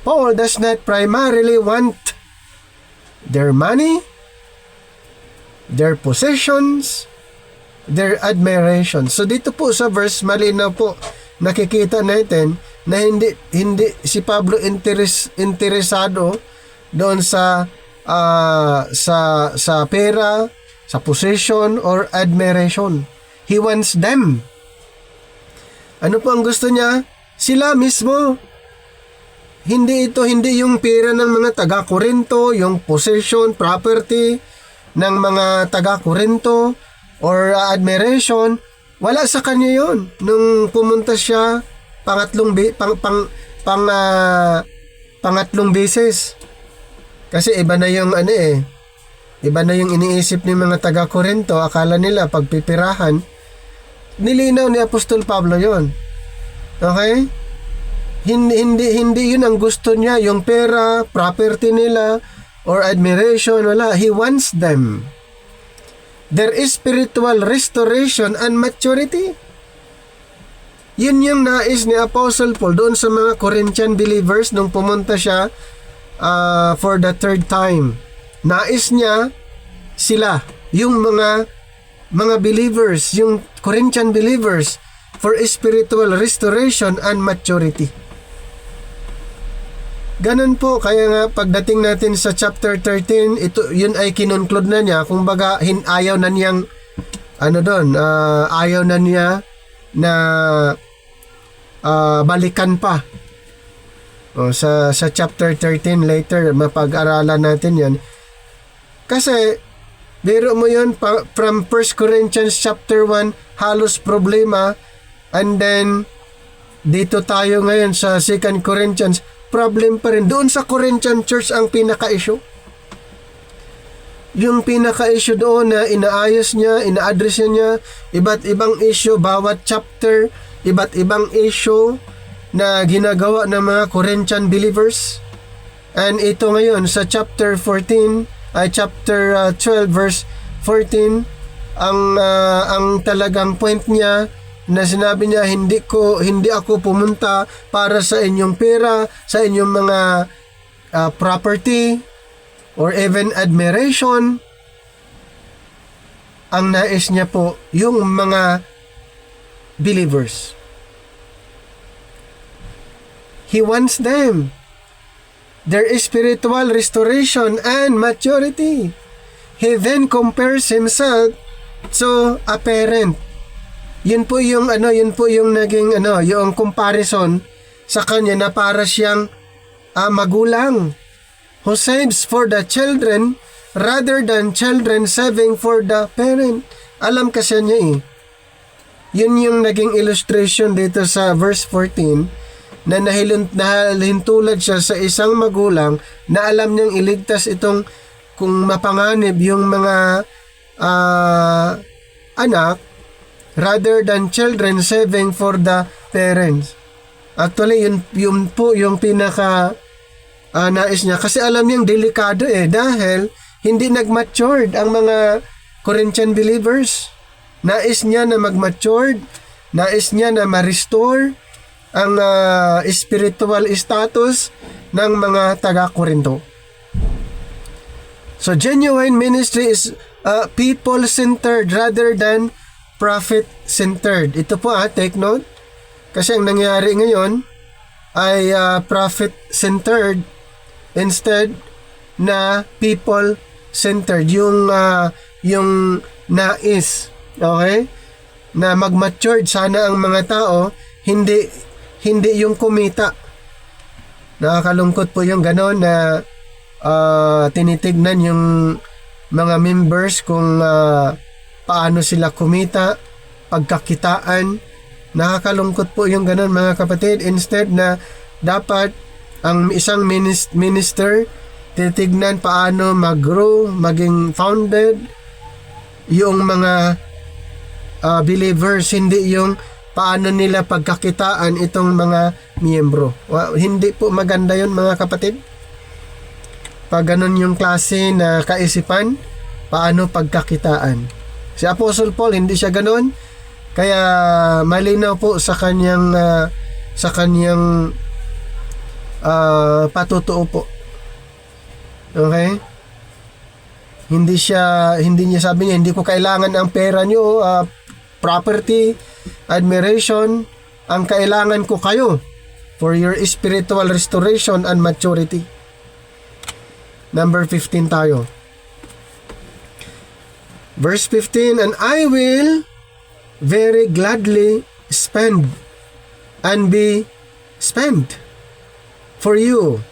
Paul does not primarily want their money, their possessions, their admiration. So dito po sa verse, malinaw po nakikita natin na hindi si Pablo interesado doon sa pera, sa possession or admiration. He wants them. Ano po ang gusto niya? Sila mismo. Hindi yung pera ng mga taga-Korinto, yung possession, property ng mga taga-Korinto or admiration. Wala sa kanya yon. Nung pumunta siya pangatlong beses. Kasi iba na yung iba na yung iniisip ng mga taga-Korinto. Akala nila pagpipirahan. Nilinaw ni Apostol Pablo yon. Okay? Hindi yun ang gusto niya, yung pera, property nila, or admiration, wala. He wants them. There is spiritual restoration and maturity. Yun yung nais ni Apostle Paul doon sa mga Corinthian believers nung pumunta siya for the third time. Nais niya sila, yung mga believers, yung Corinthian believers, for spiritual restoration and maturity. Ganun po, kaya nga pagdating natin sa chapter 13, yun ay kinunclude na niya, kung baga ayaw na niyang ayaw na niya na balikan pa. Sa chapter 13 later mapag-aralan natin yan. Kasi biro mo yun from 1 Corinthians chapter 1 halos problema, and then dito tayo ngayon sa 2 Corinthians problem pa rin. Doon sa Corinthian church ang pinaka-issue. Yung pinaka-issue doon na inaayos niya, ina-address niya, iba't ibang issue, bawat chapter, iba't ibang issue na ginagawa ng mga Corinthian believers. And ito ngayon sa chapter 12 verse 14, ang talagang point niya na sinabi niya, hindi ako pumunta para sa inyong pera, sa inyong mga property or even admiration. Ang nais niya po yung mga believers. He wants them. There is spiritual restoration and maturity. He then compares himself to a parent. Yun po yung naging yung comparison sa kanya na para siyang magulang who saves for the children rather than children saving for the parent. Alam kasi niya Yun yung naging illustration dito sa verse 14 na nahintulad siya sa isang magulang na alam niyang iligtas itong kung mapanganib yung mga anak rather than children saving for the parents. Actually, yun po yung pinaka nais niya. Kasi alam niyang delikado dahil hindi nag-matured ang mga Corinthian believers. Nais niya na mag-matured Nais niya na ma-restore ang spiritual status ng mga taga-Korinto. So, genuine ministry is people-centered rather than profit-centered. Ito po take note. Kasi ang nangyari ngayon ay profit-centered instead na people-centered. Yung nais, okay? Na mag-matured sana ang mga tao, hindi yung kumita. Nakakalungkot po yung gano'n na tinitignan yung mga members kung paano sila kumita, pagkakitaan. Nakakalungkot po yung gano'n mga kapatid. Instead na dapat ang isang minister tinitignan paano mag-grow, maging founded yung mga believers, hindi yung paano nila pagkakitaan itong mga miyembro. Hindi po maganda yun mga kapatid. Pag ganun yung klase na kaisipan, paano pagkakitaan. Si Apostle Paul, hindi siya ganun. Kaya malinaw po sa kanyang patutuo po. Okay? Hindi niya sabi niya, hindi ko kailangan ang pera niyo, property, admiration. Ang kailangan ko kayo for your spiritual restoration and maturity. Number 15 tayo. Verse 15, and I will very gladly spend and be spent for you,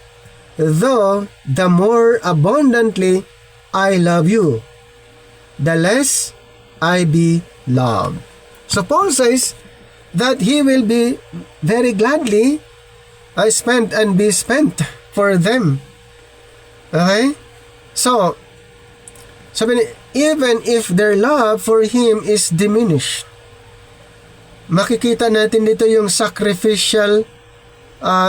though the more abundantly I love you, the less I be loved. So Paul says that he will be very gladly spend and be spent for them. Okay? So, sabi niya, even if their love for him is diminished, makikita natin dito yung sacrificial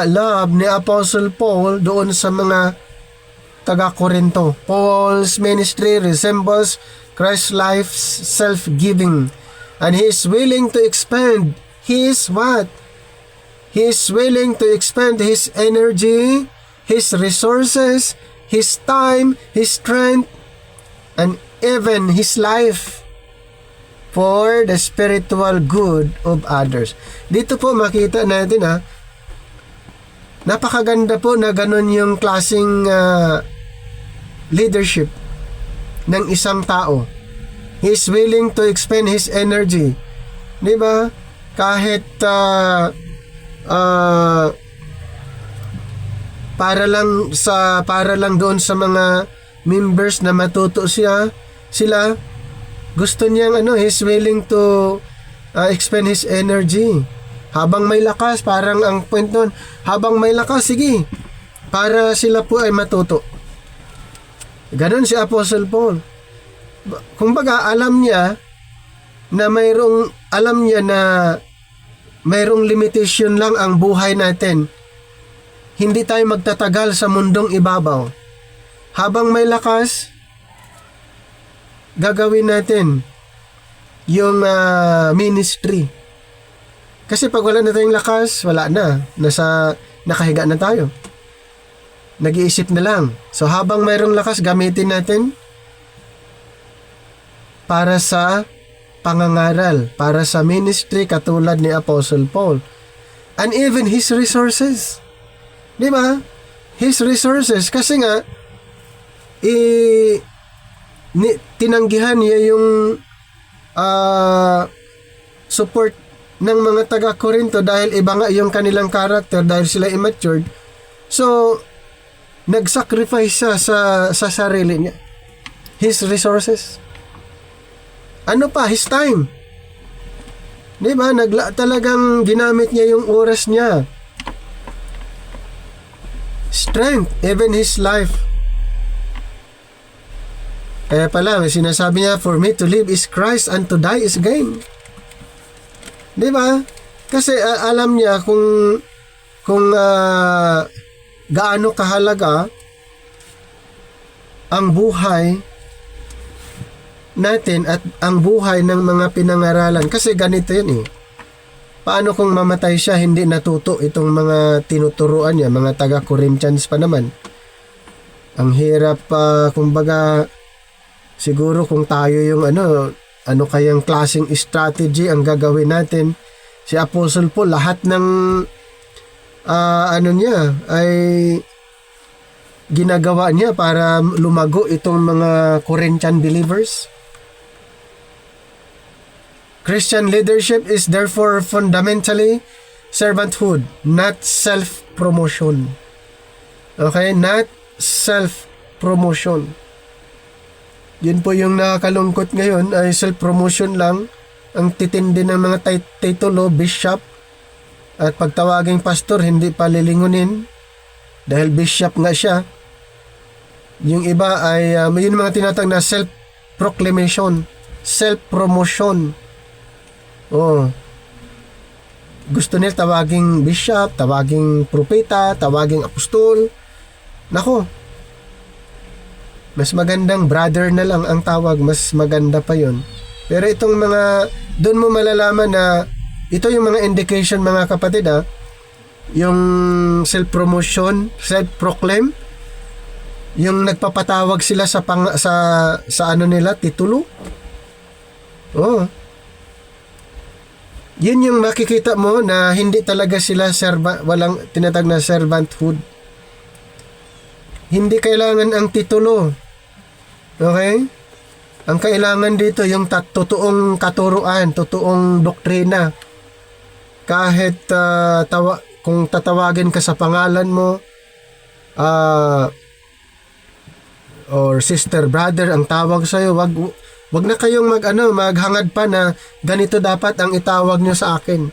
love ni Apostle Paul doon sa mga taga-Korinto. Paul's ministry resembles Christ's life's self-giving, and he is willing to expend his what? He is willing to expend his energy, his resources, his time, his strength, and even his life for the spiritual good of others. Dito po makita natin napakaganda po na ganun yung klaseng leadership ng isang tao. He is willing to expend his energy. Di ba? Kahit para lang doon sa mga members na matuto sila gusto niyang he's willing to expend his energy. Habang may lakas, parang ang point doon, habang may lakas, sige, para sila po ay matuto. Ganon si Apostle Paul. Kumbaga, alam niya na mayroong limitation lang ang buhay natin. Hindi tayo magtatagal sa mundong ibabaw. Habang may lakas, gagawin natin yung ministry. Kasi pag wala na tayong lakas, wala na. Nakahiga na tayo. Nag-iisip na lang. So habang mayroong lakas, gamitin natin para sa pangangaral, para sa ministry katulad ni Apostle Paul. And even his resources. Di ba? His resources. Kasi nga, tinanggihan niya yung support ng mga taga-Korinto dahil iba nga yung kanilang character dahil sila immature. So, nag-sacrifice siya sa sarili niya. His resources. Ano pa? His time. Di ba? Talagang ginamit niya yung oras niya. Strength, even his life. Kaya pala, may sinasabi niya, for me to live is Christ and to die is gain. Di ba? Kasi alam niya kung gaano kahalaga ang buhay natin at ang buhay ng mga pinangaralan. Kasi ganito yun Paano kung mamatay siya, hindi natuto itong mga tinuturuan niya, mga taga-Corinthians pa naman. Ang hirap pa, kumbaga, siguro kung tayo yung ano kayang klaseng strategy ang gagawin natin. Si Apostle Paul, lahat ng niya ay ginagawa niya para lumago itong mga Corinthian believers. Christian leadership is therefore fundamentally servanthood, not self-promotion. Okay? Not self-promotion. Yun po yung nakakalungkot ngayon ay self-promotion lang ang titindi ng mga titulo, bishop, at pagtawaging pastor, hindi pa lilingunin dahil bishop nga siya. Yung iba ay yun mga tinatawag na self-proclamation, self-promotion. Gusto nila tawaging bishop, tawaging propeta, tawaging apostol. Nako, mas magandang brother na lang ang tawag, mas maganda pa yon. Pero itong mga, doon mo malalaman na ito yung mga indication, mga kapatid, yung self-promotion, self-proclaim, yung nagpapatawag sila sa nila, titulo. Yun yung makikita mo na hindi talaga sila walang tinatag na servanthood. Hindi kailangan ang titulo. Okay? Ang kailangan dito yung totoong katuruan, totoong doktrina. Kahit kung tatawagin ka sa pangalan mo, or sister, brother, ang tawag sa'yo, wag na kayong maghangad pa na ganito dapat ang itawag nyo sa akin.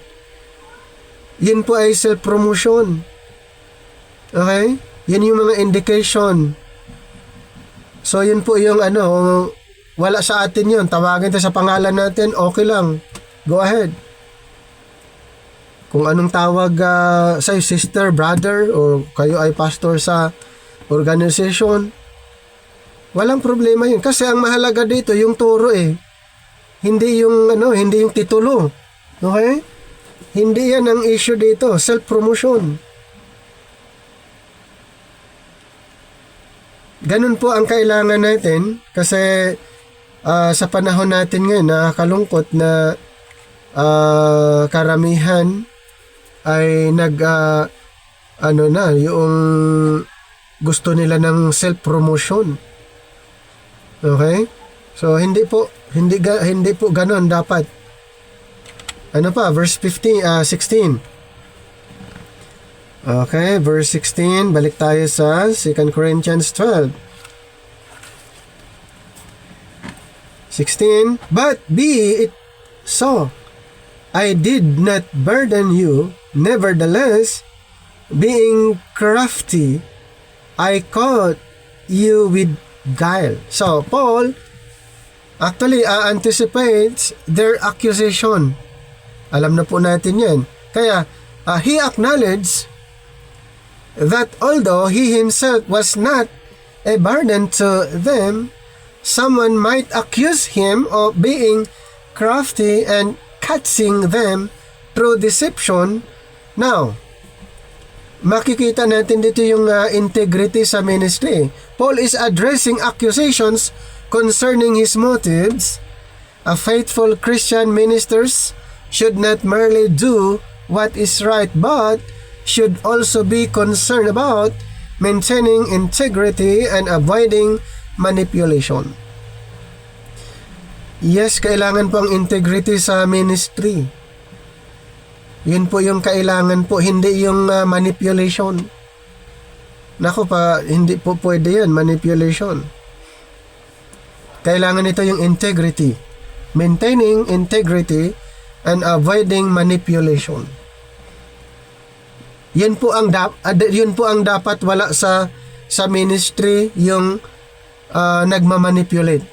Yun po ay self-promotion. Okay? Yun yung mga indication. So yun po yung wala sa atin yun. Tawagin tayo sa pangalan natin, okay lang. Go ahead. Kung anong tawag sa'yo, sister, brother, o kayo ay pastor sa organization, walang problema yun. Kasi ang mahalaga dito, yung turo Hindi yung titulo. Okay? Hindi yan ang issue dito. Self-promotion. Ganun po ang kailangan natin kasi sa panahon natin ngayon, nakakalungkot na karamihan ay yung gusto nila ng self-promotion. Okay? So hindi po ganoon dapat. Verse 16. Okay, verse 16, balik tayo sa 2 Corinthians 12. 16, but be it so, I did not burden you, nevertheless, being crafty, I caught you with guile. So, Paul actually anticipates their accusation. Alam na po natin yan. Kaya, he acknowledged that although he himself was not a burden to them, someone might accuse him of being crafty and catching them through deception. Now, makikita natin dito yung integrity sa ministry. Paul is addressing accusations concerning his motives. A faithful Christian ministers should not merely do what is right, but should also be concerned about maintaining integrity and avoiding manipulation. Yes, kailangan po ang integrity sa ministry. Yun po yung kailangan po, hindi yung manipulation. Nako pa, hindi po pwede yan, manipulation. Kailangan ito yung integrity. Maintaining integrity and avoiding manipulation. Yun po ang dapat wala sa ministry, yung nagmamanipulate.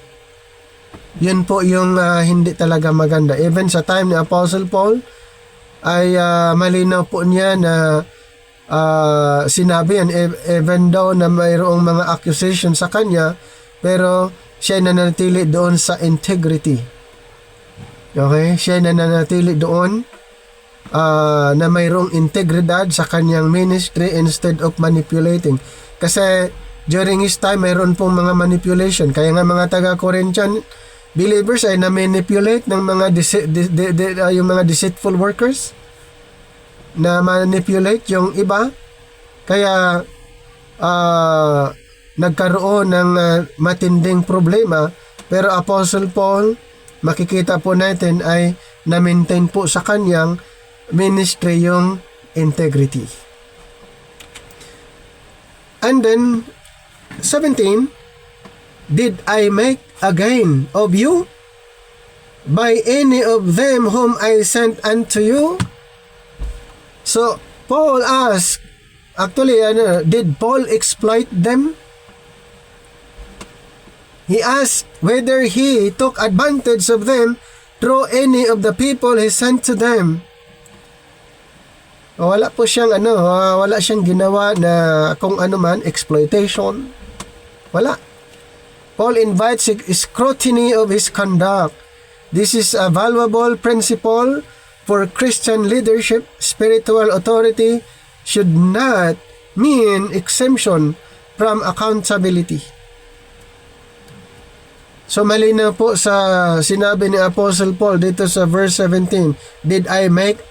Yun po yung hindi talaga maganda. Even sa time ni Apostle Paul, ay malinaw po niya na sinabi yan, even daw na mayroong mga accusation sa kanya, pero siya nananatili doon sa integrity. Okay? Siya nananatili doon na mayroong integridad sa kanyang ministry instead of manipulating. Kasi during his time, mayroon pong mga manipulation. Kaya nga mga taga-Corinthian believers ay na-manipulate ng mga yung mga deceitful workers, na manipulate yung iba. Kaya nagkaroon ng matinding problema. Pero Apostle Paul, makikita po natin ay na-maintain po sa kanyang ministry yung integrity. And then 17, did I make a gain of you by any of them whom I sent unto you? So Paul asked, actually, did Paul exploit them? He asked whether he took advantage of them through any of the people he sent to them. Wala po siyang wala siyang ginawa na kung ano man, exploitation. Wala. Paul invites scrutiny of his conduct. This is a valuable principle for Christian leadership. Spiritual authority should not mean exemption from accountability. So malinaw po sa sinabi ni Apostle Paul dito sa verse 17, did I make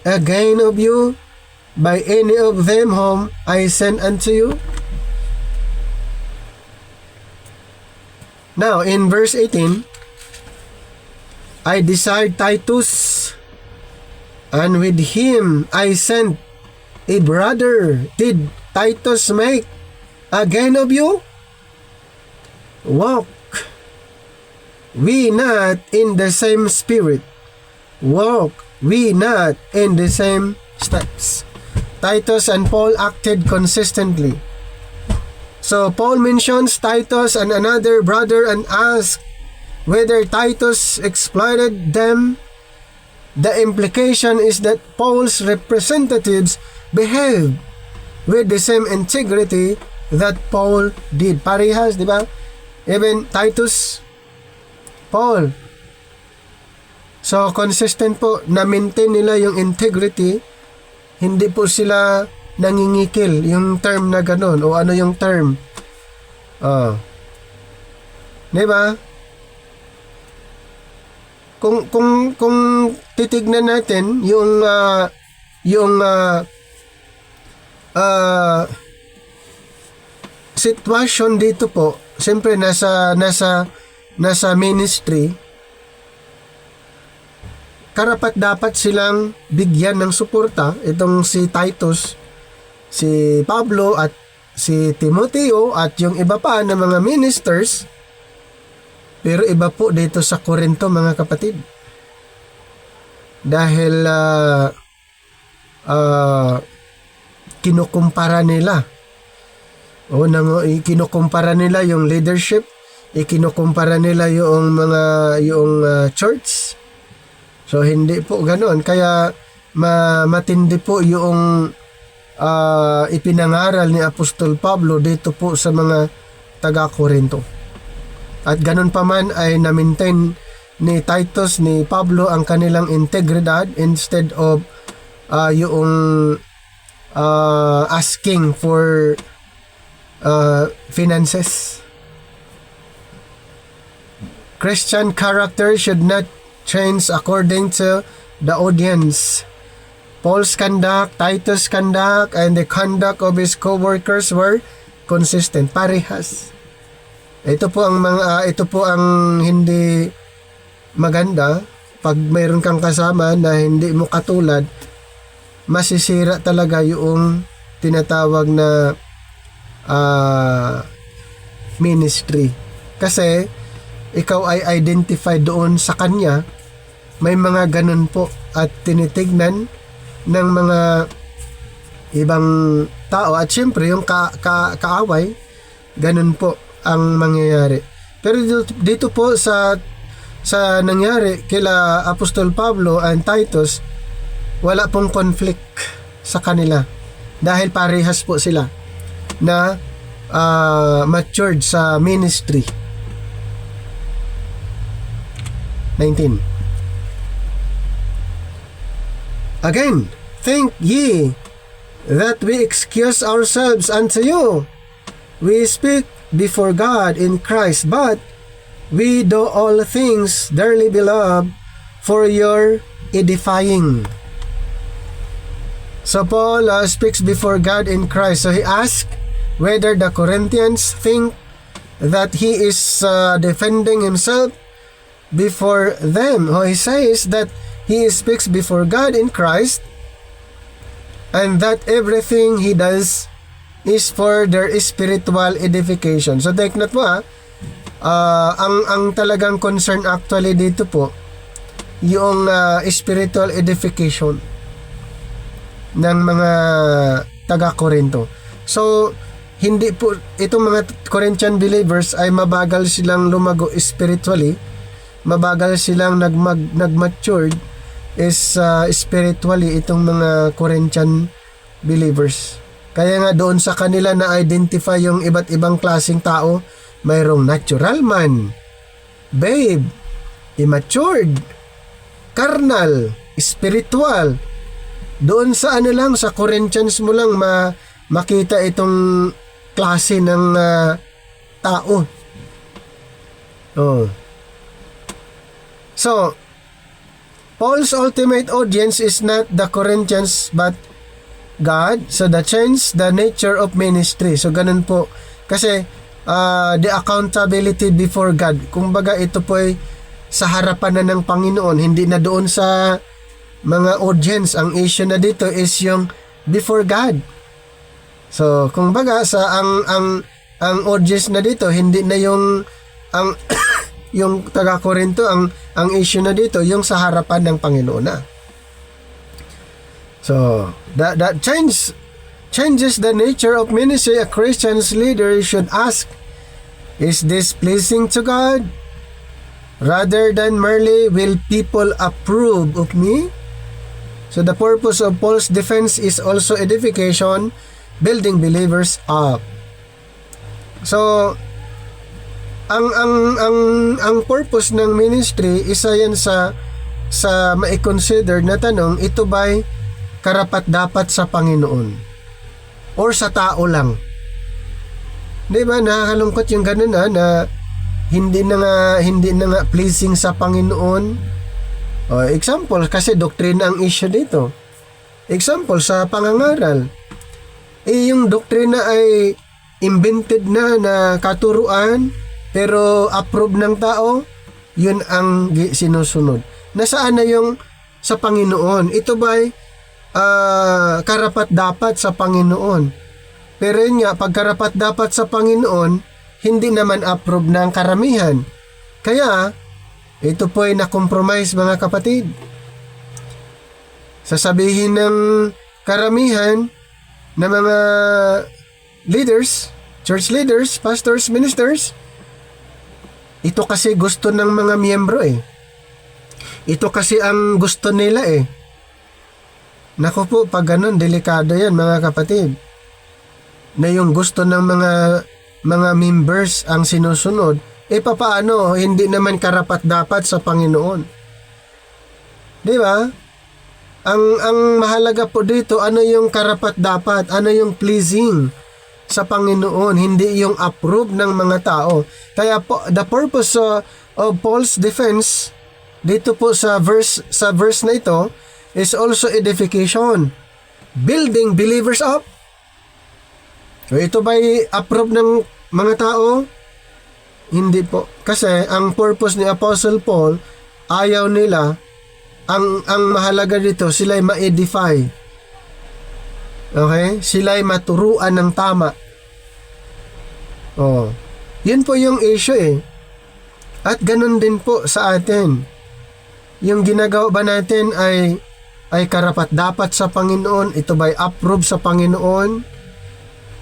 a gain of you by any of them whom I sent unto you? Now, in verse 18, I desired Titus, and with him I sent a brother. Did Titus make a gain of you? Walk we not in the same spirit? Walk we not in the same steps? Titus and Paul acted consistently. So Paul mentions Titus and another brother and asks whether Titus exploited them. The implication is that Paul's representatives behaved with the same integrity that Paul did. Parehas, di ba? Even Titus, Paul. So consistent po, na-maintain nila yung integrity. Hindi po sila nangingikil, yung term na ganun, o ano yung term. Diba? Kung titignan natin yung sitwasyon dito po, siyempre nasa ministry, karapat dapat silang bigyan ng suporta itong si Titus, si Pablo at si Timoteo at yung iba pa na mga ministers. Pero iba po dito sa Corinto, mga kapatid, dahil kinukumpara nila kinukumpara nila yung leadership, ikinukumpara nila yung church. So hindi po ganoon. Kaya matindi po yung ipinangaral ni Apostol Pablo dito po sa mga taga-Corinto. At ganun pa man ay na-maintain ni Titus, ni Pablo ang kanilang integridad instead of yung asking for finances. Christian character should not change according to the audience. Paul's conduct, Titus' conduct, and the conduct of his co-workers were consistent, parehas. Ito po ang hindi maganda pag mayroon kang kasama na hindi mo katulad. Masisira talaga yung tinatawag na ministry. Kasi ikaw ay identified doon sa kanya, may mga ganun po at tinitignan ng mga ibang tao at syempre yung kaaway, ganun po ang mangyayari. Pero dito po sa nangyari kila Apostol Pablo and Titus, wala pong conflict sa kanila dahil parehas po sila na matured sa ministry. 19. Again, think ye that we excuse ourselves unto you. We speak before God in Christ, but we do all things, dearly beloved, for your edifying. So Paul speaks before God in Christ. So he asked whether the Corinthians think that he is defending himself before them. He says that he speaks before God in Christ and that everything he does is for their spiritual edification. So take note po ang talagang concern actually dito po yung spiritual edification ng mga taga-Korinto. So hindi po itong mga Corinthian believers ay mabagal silang lumago spiritually, mabagal silang nag-matured is spiritually itong mga Corinthian believers. Kaya nga doon sa kanila na-identify yung iba't ibang klaseng tao. Mayroong natural man, babe, immatured, carnal, spiritual. Doon sa lang, sa Corinthians mo lang makita itong klase ng tao. So, Paul's ultimate audience is not the Corinthians but God. So, that change the nature of ministry. So, ganun po. Kasi, the accountability before God. Kumbaga, ito po ay sa harapan na ng Panginoon. Hindi na doon sa mga audience. Ang issue na dito is yung before God. So, kumbaga, sa ang audience na dito, hindi na yung yung taga-Korinto, ang issue na dito, yung sa harapan ng Panginoon na. So, that changes the nature of ministry. A Christian's leader should ask, is this pleasing to God? Rather than merely, will people approve of me? So, the purpose of Paul's defense is also edification, building believers up. So, ang purpose ng ministry, isa yan sa mai-consider na tanong, ito ba'y karapat-dapat sa Panginoon or sa tao lang? Di ba, nakakalungkot yung ganun na hindi na nga pleasing sa Panginoon. Example, kasi doktrina ang issue dito. Example, sa pangangaral, yung doktrina ay invented na katuruan, pero approve ng tao, yun ang sinusunod. Nasaan na yung sa Panginoon? Ito ba'y karapat-dapat sa Panginoon? Pero yun nga, pag karapat-dapat sa Panginoon, hindi naman approve ng karamihan. Kaya, ito po ay na-compromise, mga kapatid. Sasabihin ng karamihan na mga leaders, church leaders, pastors, ministers, ito kasi gusto ng mga miyembro Ito kasi ang gusto nila Naku po, pag ganun, delikado yan, mga kapatid. Na yung gusto ng mga members ang sinusunod, papaano, hindi naman karapat-dapat sa Panginoon. Di ba? Ang mahalaga po dito, ano yung karapat-dapat, ano yung pleasing sa Panginoon, hindi yung approve ng mga tao. Kaya po, the purpose of Paul's defense dito po sa verse na ito is also edification, building believers up. So, ito ba'y approve ng mga tao? Hindi po. Kasi ang purpose ni Apostle Paul, ayaw nila, ang mahalaga dito, sila'y ma-edify. Okay? Sila'y maturuan ng tama. Yun po yung issue At ganun din po sa atin. Yung ginagawa ba natin ay karapat-dapat sa Panginoon? Ito ba'y approve sa Panginoon?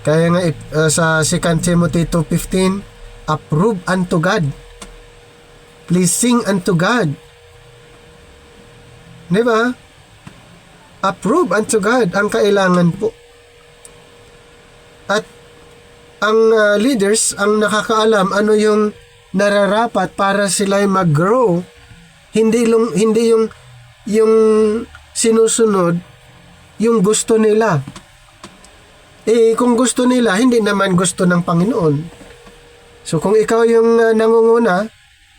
Kaya nga sa 2 Timothy 2:15, approve unto God, pleasing unto God. Di ba? Approve unto God ang kailangan po. At ang leaders ang nakakaalam ano yung nararapat para sila'y mag-grow. Hindi yung sinusunod yung gusto nila. Kung gusto nila, hindi naman gusto ng Panginoon. So kung ikaw yung nangunguna,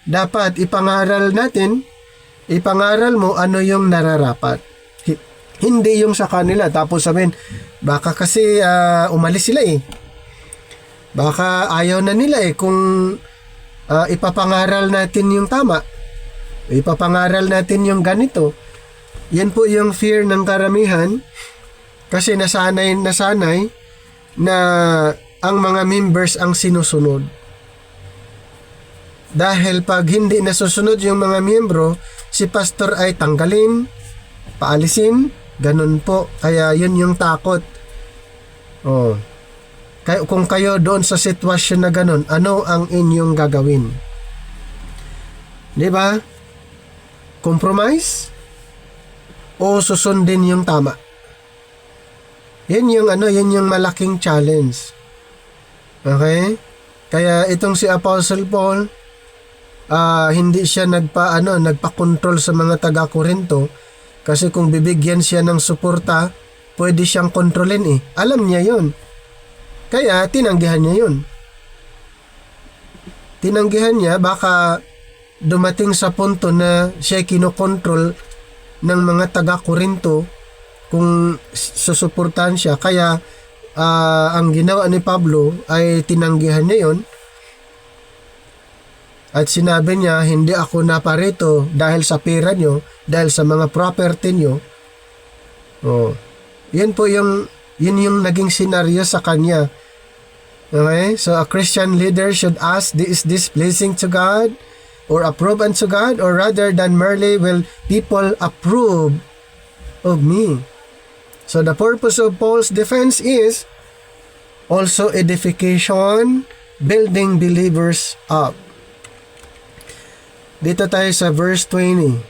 dapat ipangaral mo ano yung nararapat. Hindi yung sa kanila. Tapos sabihin, baka kasi umalis sila Baka ayaw na nila kung ipapangaral natin yung tama. Ipapangaral natin yung ganito. Yan po yung fear ng karamihan kasi nasanay na ang mga members ang sinusunod. Dahil pag hindi nasusunod yung mga miyembro, si pastor ay tanggalin, paalisin, ganun po. Kaya yun yung takot. Kung kayo doon sa sitwasyon na ganun, ano ang inyong gagawin? Di ba? Compromise? O susundin yung tama? Yan yung malaking challenge. Okay? Kaya itong si Apostle Paul, hindi siya nagpa-control sa mga taga-Korinto kasi kung bibigyan siya ng suporta, pwede siyang kontrolin Alam niya yon. Kaya tinanggihan niya yon. Tinanggihan niya, baka dumating sa punto na siya kinokontrol ng mga taga-Korinto kung susuportahan siya. Kaya ang ginawa ni Pablo ay tinanggihan niya yon. At sinabi niya, hindi ako naparito dahil sa pera nyo, dahil sa mga property nyo. Yun yung naging senaryo sa kanya. Okay? So a Christian leader should ask, is this pleasing to God? Or approve unto God? Or rather than merely will people approve of me? So the purpose of Paul's defense is also edification, building believers up. Dito tayo sa verse 20.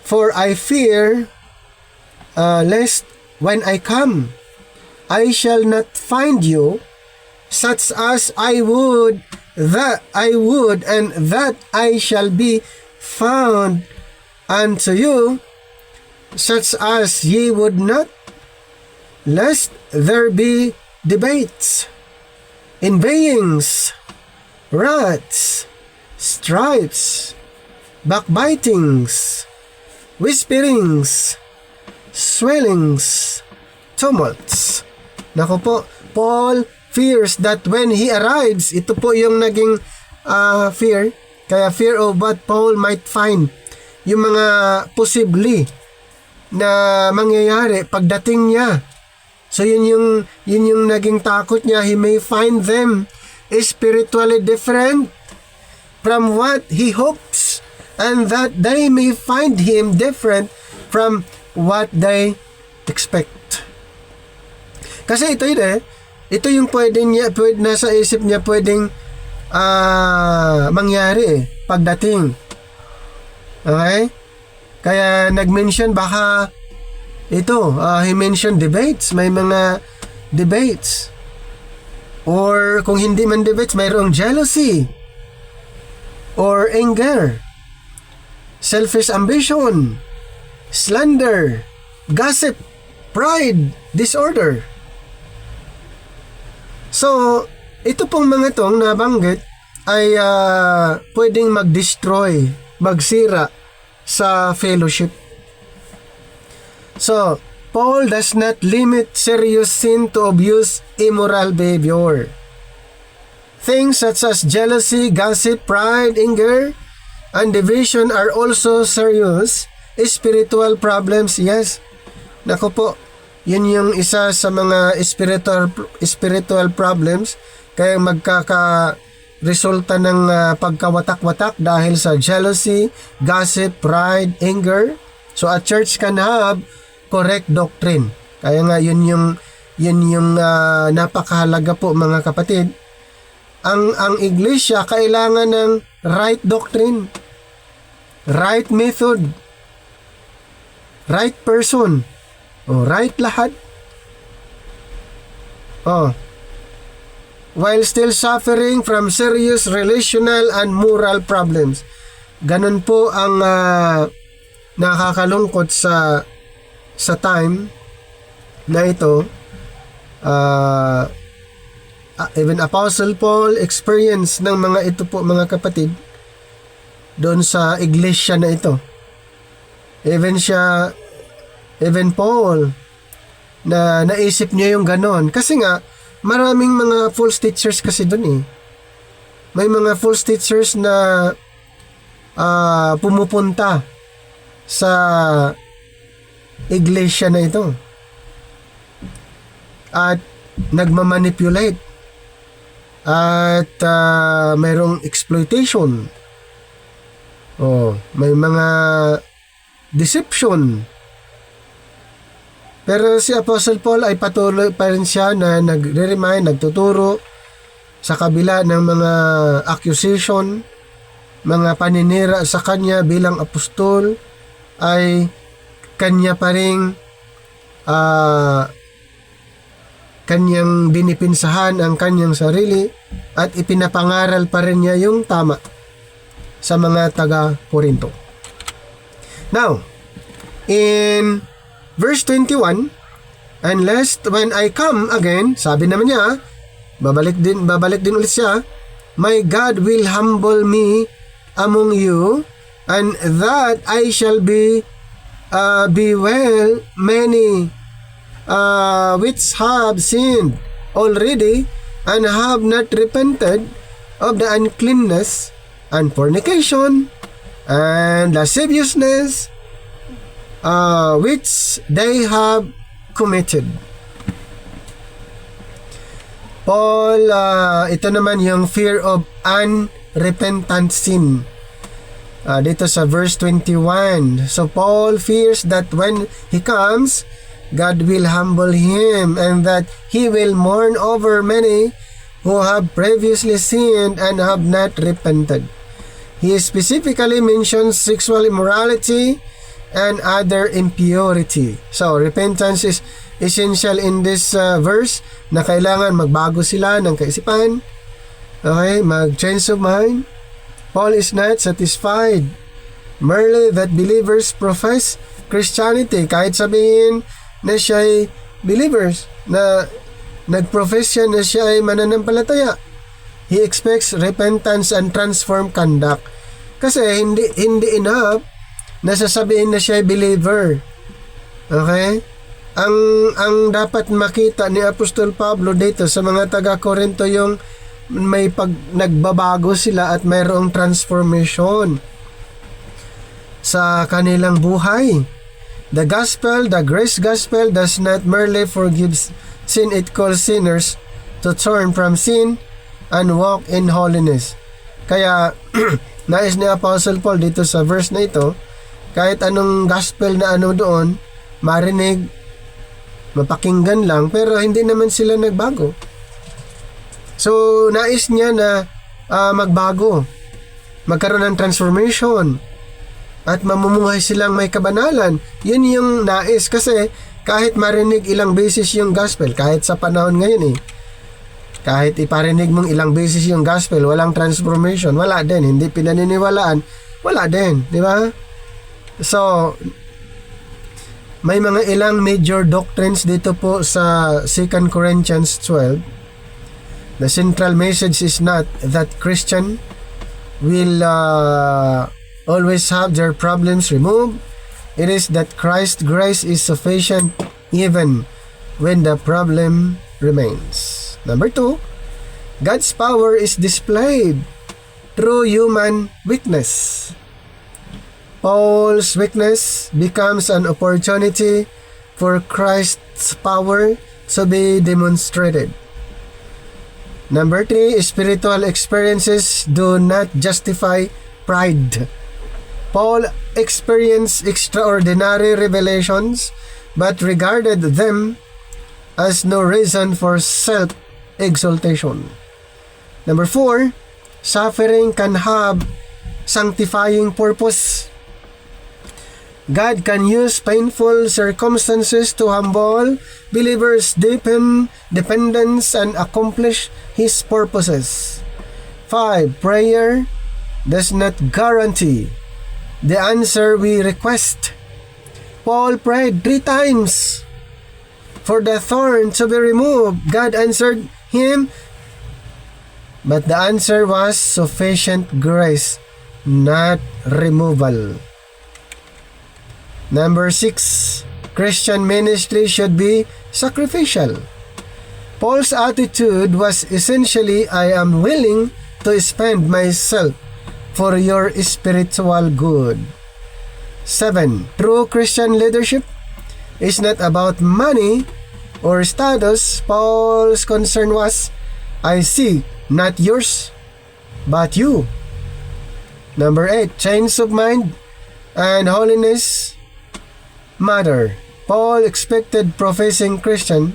For I fear lest when I come, I shall not find you such as I would and that I shall be found unto you such as ye would not, lest there be debates, envyings, wraths, stripes, backbitings, whisperings, swellings, tumults. Naku po, Paul fears that when he arrives, ito po yung naging fear, kaya fear of what Paul might find, yung mga possibly na mangyayari pagdating niya. So yun yung naging takot niya. He may find them spiritually different from what he hopes, and that they may find him different from what they expect. Kasi ito yung pwede nasa isip niya pwedeng mangyari pagdating. Okay? Kaya nag-mention baka he mentioned debates, may mga debates. Or kung hindi man debates, mayroong jealousy or anger, selfish ambition, slander, gossip, pride, disorder. So, ito pong mga tong nabanggit ay pwedeng mag-destroy, magsira sa fellowship. So, Paul does not limit serious sin to obvious immoral behavior. Things such as jealousy, gossip, pride, anger, and division are also serious spiritual problems. Yes. Naku po, yun yung isa sa mga spiritual problems. Kaya resulta ng pagkawatak-watak dahil sa jealousy, gossip, pride, anger. So a church can have correct doctrine. Kaya nga yun yung napakahalaga po mga kapatid. Ang iglesia kailangan ng right doctrine, right method, right person, right lahat. While still suffering from serious relational and moral problems. Ganun po ang nakakalungkot sa time na ito, even Apostle Paul experience ng mga ito po mga kapatid doon sa iglesia na ito. Even Paul na naisip niya yung ganon. Kasi nga, maraming mga false teachers kasi doon eh. May mga false teachers na pumupunta sa iglesia na ito. At nagmamanipulate. At mayroong exploitation. May mga deception. Pero si Apostle Paul ay patuloy pa rin siya na nagre-remind, nagtuturo sa kabila ng mga accusation, mga paninira sa kanya bilang apostol, ay kanya pa rin kanyang binipinsahan ang kanyang sarili at ipinapangaral pa rin niya yung tama sa mga taga-Korinto. Now, in verse 21, unless when I come again, sabi naman niya, babalik din ulit siya, my God will humble me among you, and that I shall be well many which have sinned already and have not repented of the uncleanness and fornication and lasciviousness which they have committed. Paul, ito naman yung fear of unrepentant sin. Dito sa verse 21. So Paul fears that when he comes, God will humble him and that he will mourn over many who have previously sinned and have not repented. He specifically mentions sexual immorality and other impurity. So, repentance is essential in this verse na kailangan magbago sila ng kaisipan. Okay, mag-change of mind. Paul is not satisfied merely that believers profess Christianity. Kahit sabihin na siya ay believers, na nag-profess siya na siya ay mananampalataya. He expects repentance and transformed conduct. Kasi hindi enough na sasabihin na siya ay believer. Okay? Ang dapat makita ni Apostol Pablo dito sa mga taga-Korinto yung may nagbabago sila at mayroong transformation sa kanilang buhay. The gospel, the grace gospel, does not merely forgive sin, it calls sinners to turn from sin and walk in holiness. Kaya, nais ni Apostle Paul dito sa verse na ito, kahit anong gospel na ano doon, marinig, mapakinggan lang, pero hindi naman sila nagbago. So, nais niya na magbago, magkaroon ng transformation, at mamumuhay silang may kabanalan. Yun yung nais, kasi kahit marinig ilang beses yung gospel, kahit sa panahon ngayon kahit iparinig mong ilang beses yung gospel, walang transformation, wala din. Hindi pinaniniwalaan, wala din, di ba? So, may mga ilang major doctrines dito po sa 2 Corinthians 12. The central message is not that Christian will always have their problems removed. It is that Christ's grace is sufficient even when the problem remains. Number 2, God's power is displayed through human weakness. Paul's weakness becomes an opportunity for Christ's power to be demonstrated. Number 3, spiritual experiences do not justify pride. Paul experienced extraordinary revelations but regarded them as no reason for self-exaltation. Number 4, suffering can have sanctifying purpose. God can use painful circumstances to humble believers, deepen dependence, and accomplish His purposes. 5, prayer does not guarantee the answer we request. Paul prayed 3 times for the thorn to be removed. God answered him, but the answer was sufficient grace, not removal. Number 6, Christian ministry should be sacrificial. Paul's attitude was essentially, I am willing to spend myself for your spiritual good. 7. True Christian leadership is not about money or status. Paul's concern was, I see not yours, but you. Number 8. Change of mind and holiness matter. Paul expected professing Christian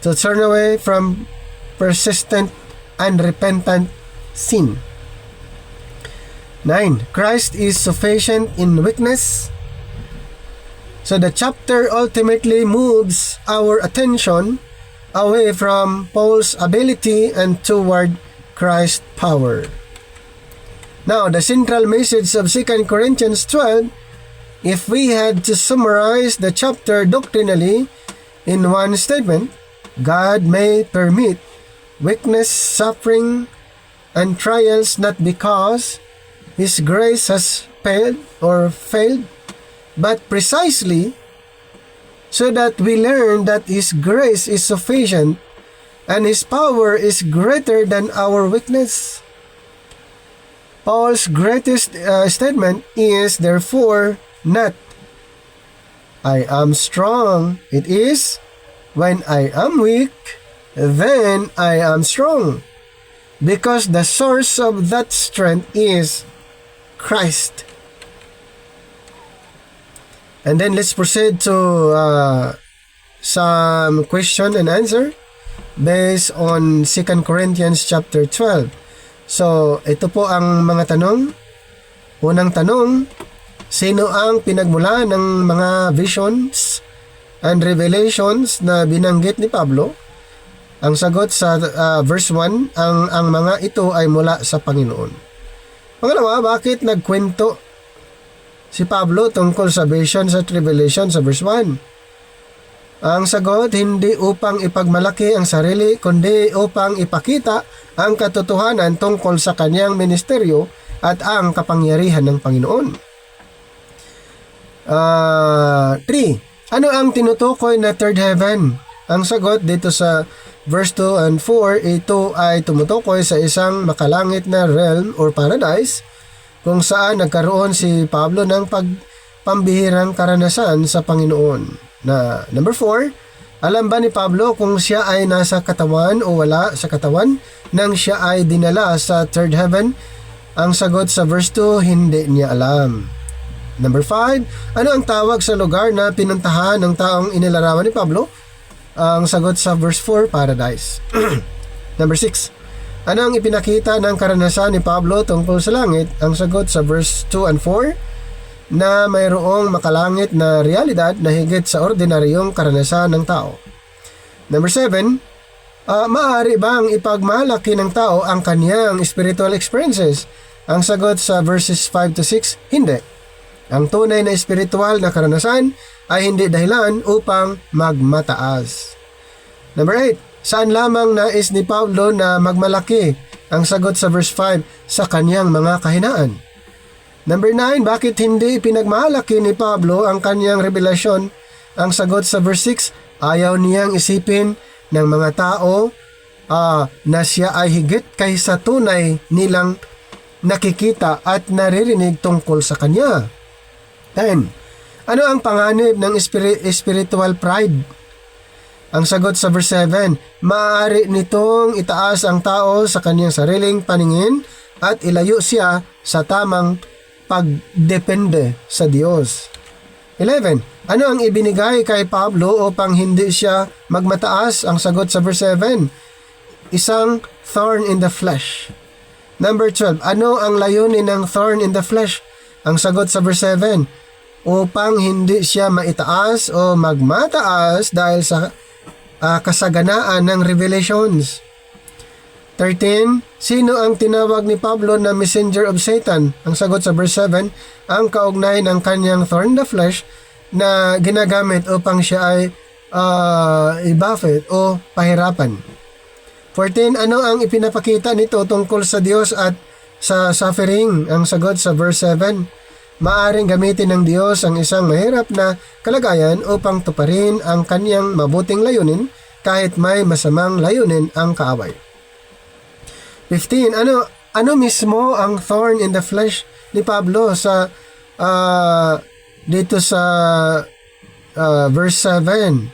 to turn away from persistent and repentant sin. 9. Christ is sufficient in weakness. So the chapter ultimately moves our attention away from Paul's ability and toward Christ's power. Now, the central message of 2 Corinthians 12, if we had to summarize the chapter doctrinally in one statement, God may permit weakness, suffering, and trials not because His grace has failed, but precisely so that we learn that His grace is sufficient and His power is greater than our weakness. Paul's greatest statement is therefore not, I am strong. It is, when I am weak, then I am strong. Because the source of that strength is Christ. And then let's proceed to some question and answer based on 2 Corinthians chapter 12. So, ito po ang mga tanong. Unang tanong, sino ang pinagmula ng mga visions and revelations na binanggit ni Pablo? Ang sagot sa verse 1, ang mga ito ay mula sa Panginoon. Pangalawa, bakit nagkwento si Pablo tungkol sa visions at revelation sa verse 1? Ang sagot, hindi upang ipagmalaki ang sarili, kundi upang ipakita ang katotohanan tungkol sa kanyang ministeryo at ang kapangyarihan ng Panginoon. 3. Ano ang tinutukoy na third heaven? Ang sagot dito sa verse 2 and 4, ito ay tumutukoy sa isang makalangit na realm or paradise kung saan nagkaroon si Pablo ng pambihirang karanasan sa Panginoon. Na number 4, alam ba ni Pablo kung siya ay nasa katawan o wala sa katawan nang siya ay dinala sa third heaven? Ang sagot sa verse 2, hindi niya alam. Number 5, ano ang tawag sa lugar na pinuntahan ng taong inilarawan ni Pablo? Ang sagot sa verse 4, paradise. Number 6, ano ang ipinakita ng karanasan ni Pablo tungkol sa langit? Ang sagot sa verse 2 and 4, na mayroong makalangit na realidad na higit sa ordinaryong karanasan ng tao. Number 7, maaari bang ipagmalaki ng tao ang kaniyang spiritual experiences? Ang sagot sa verses 5 to 6, hindi. Ang tunay na spiritual na karanasan ay hindi dahilan upang magmataas. Number 8, saan lamang nais ni Pablo na magmalaki? Ang sagot sa verse 5, sa kaniyang mga kahinaan. Number 9, bakit hindi pinagmalaki ni Pablo ang kanyang revelasyon? Ang sagot sa verse 6, ayaw niyang isipin ng mga tao na siya ay higit kaysa tunay nilang nakikita at naririnig tungkol sa kanya. 10. Ano ang panganib ng spiritual pride? Ang sagot sa verse 7, maaari nitong itaas ang tao sa kanyang sariling paningin at ilayo siya sa tamang pagdepende sa Diyos. 11. Ano ang ibinigay kay Pablo upang hindi siya magmataas? Ang sagot sa verse 7, isang thorn in the flesh. Number 12. Ano ang layunin ng thorn in the flesh? Ang sagot sa verse 7, upang hindi siya maitaas o magmataas dahil sa kasaganaan ng revelations. 13. Sino ang tinawag ni Pablo na messenger of Satan? Ang sagot sa verse 7, ang kaugnay ng kanyang thorn in the flesh na ginagamit upang siya ay i-buffet o pahirapan. 14, ano ang ipinapakita nito tungkol sa Diyos at sa suffering? Ang sagot sa verse 7, maaring gamitin ng Diyos ang isang mahirap na kalagayan upang tuparin ang kanyang mabuting layunin kahit may masamang layunin ang kaaway. 15. Ano mismo ang thorn in the flesh ni Pablo sa dito sa verse 7?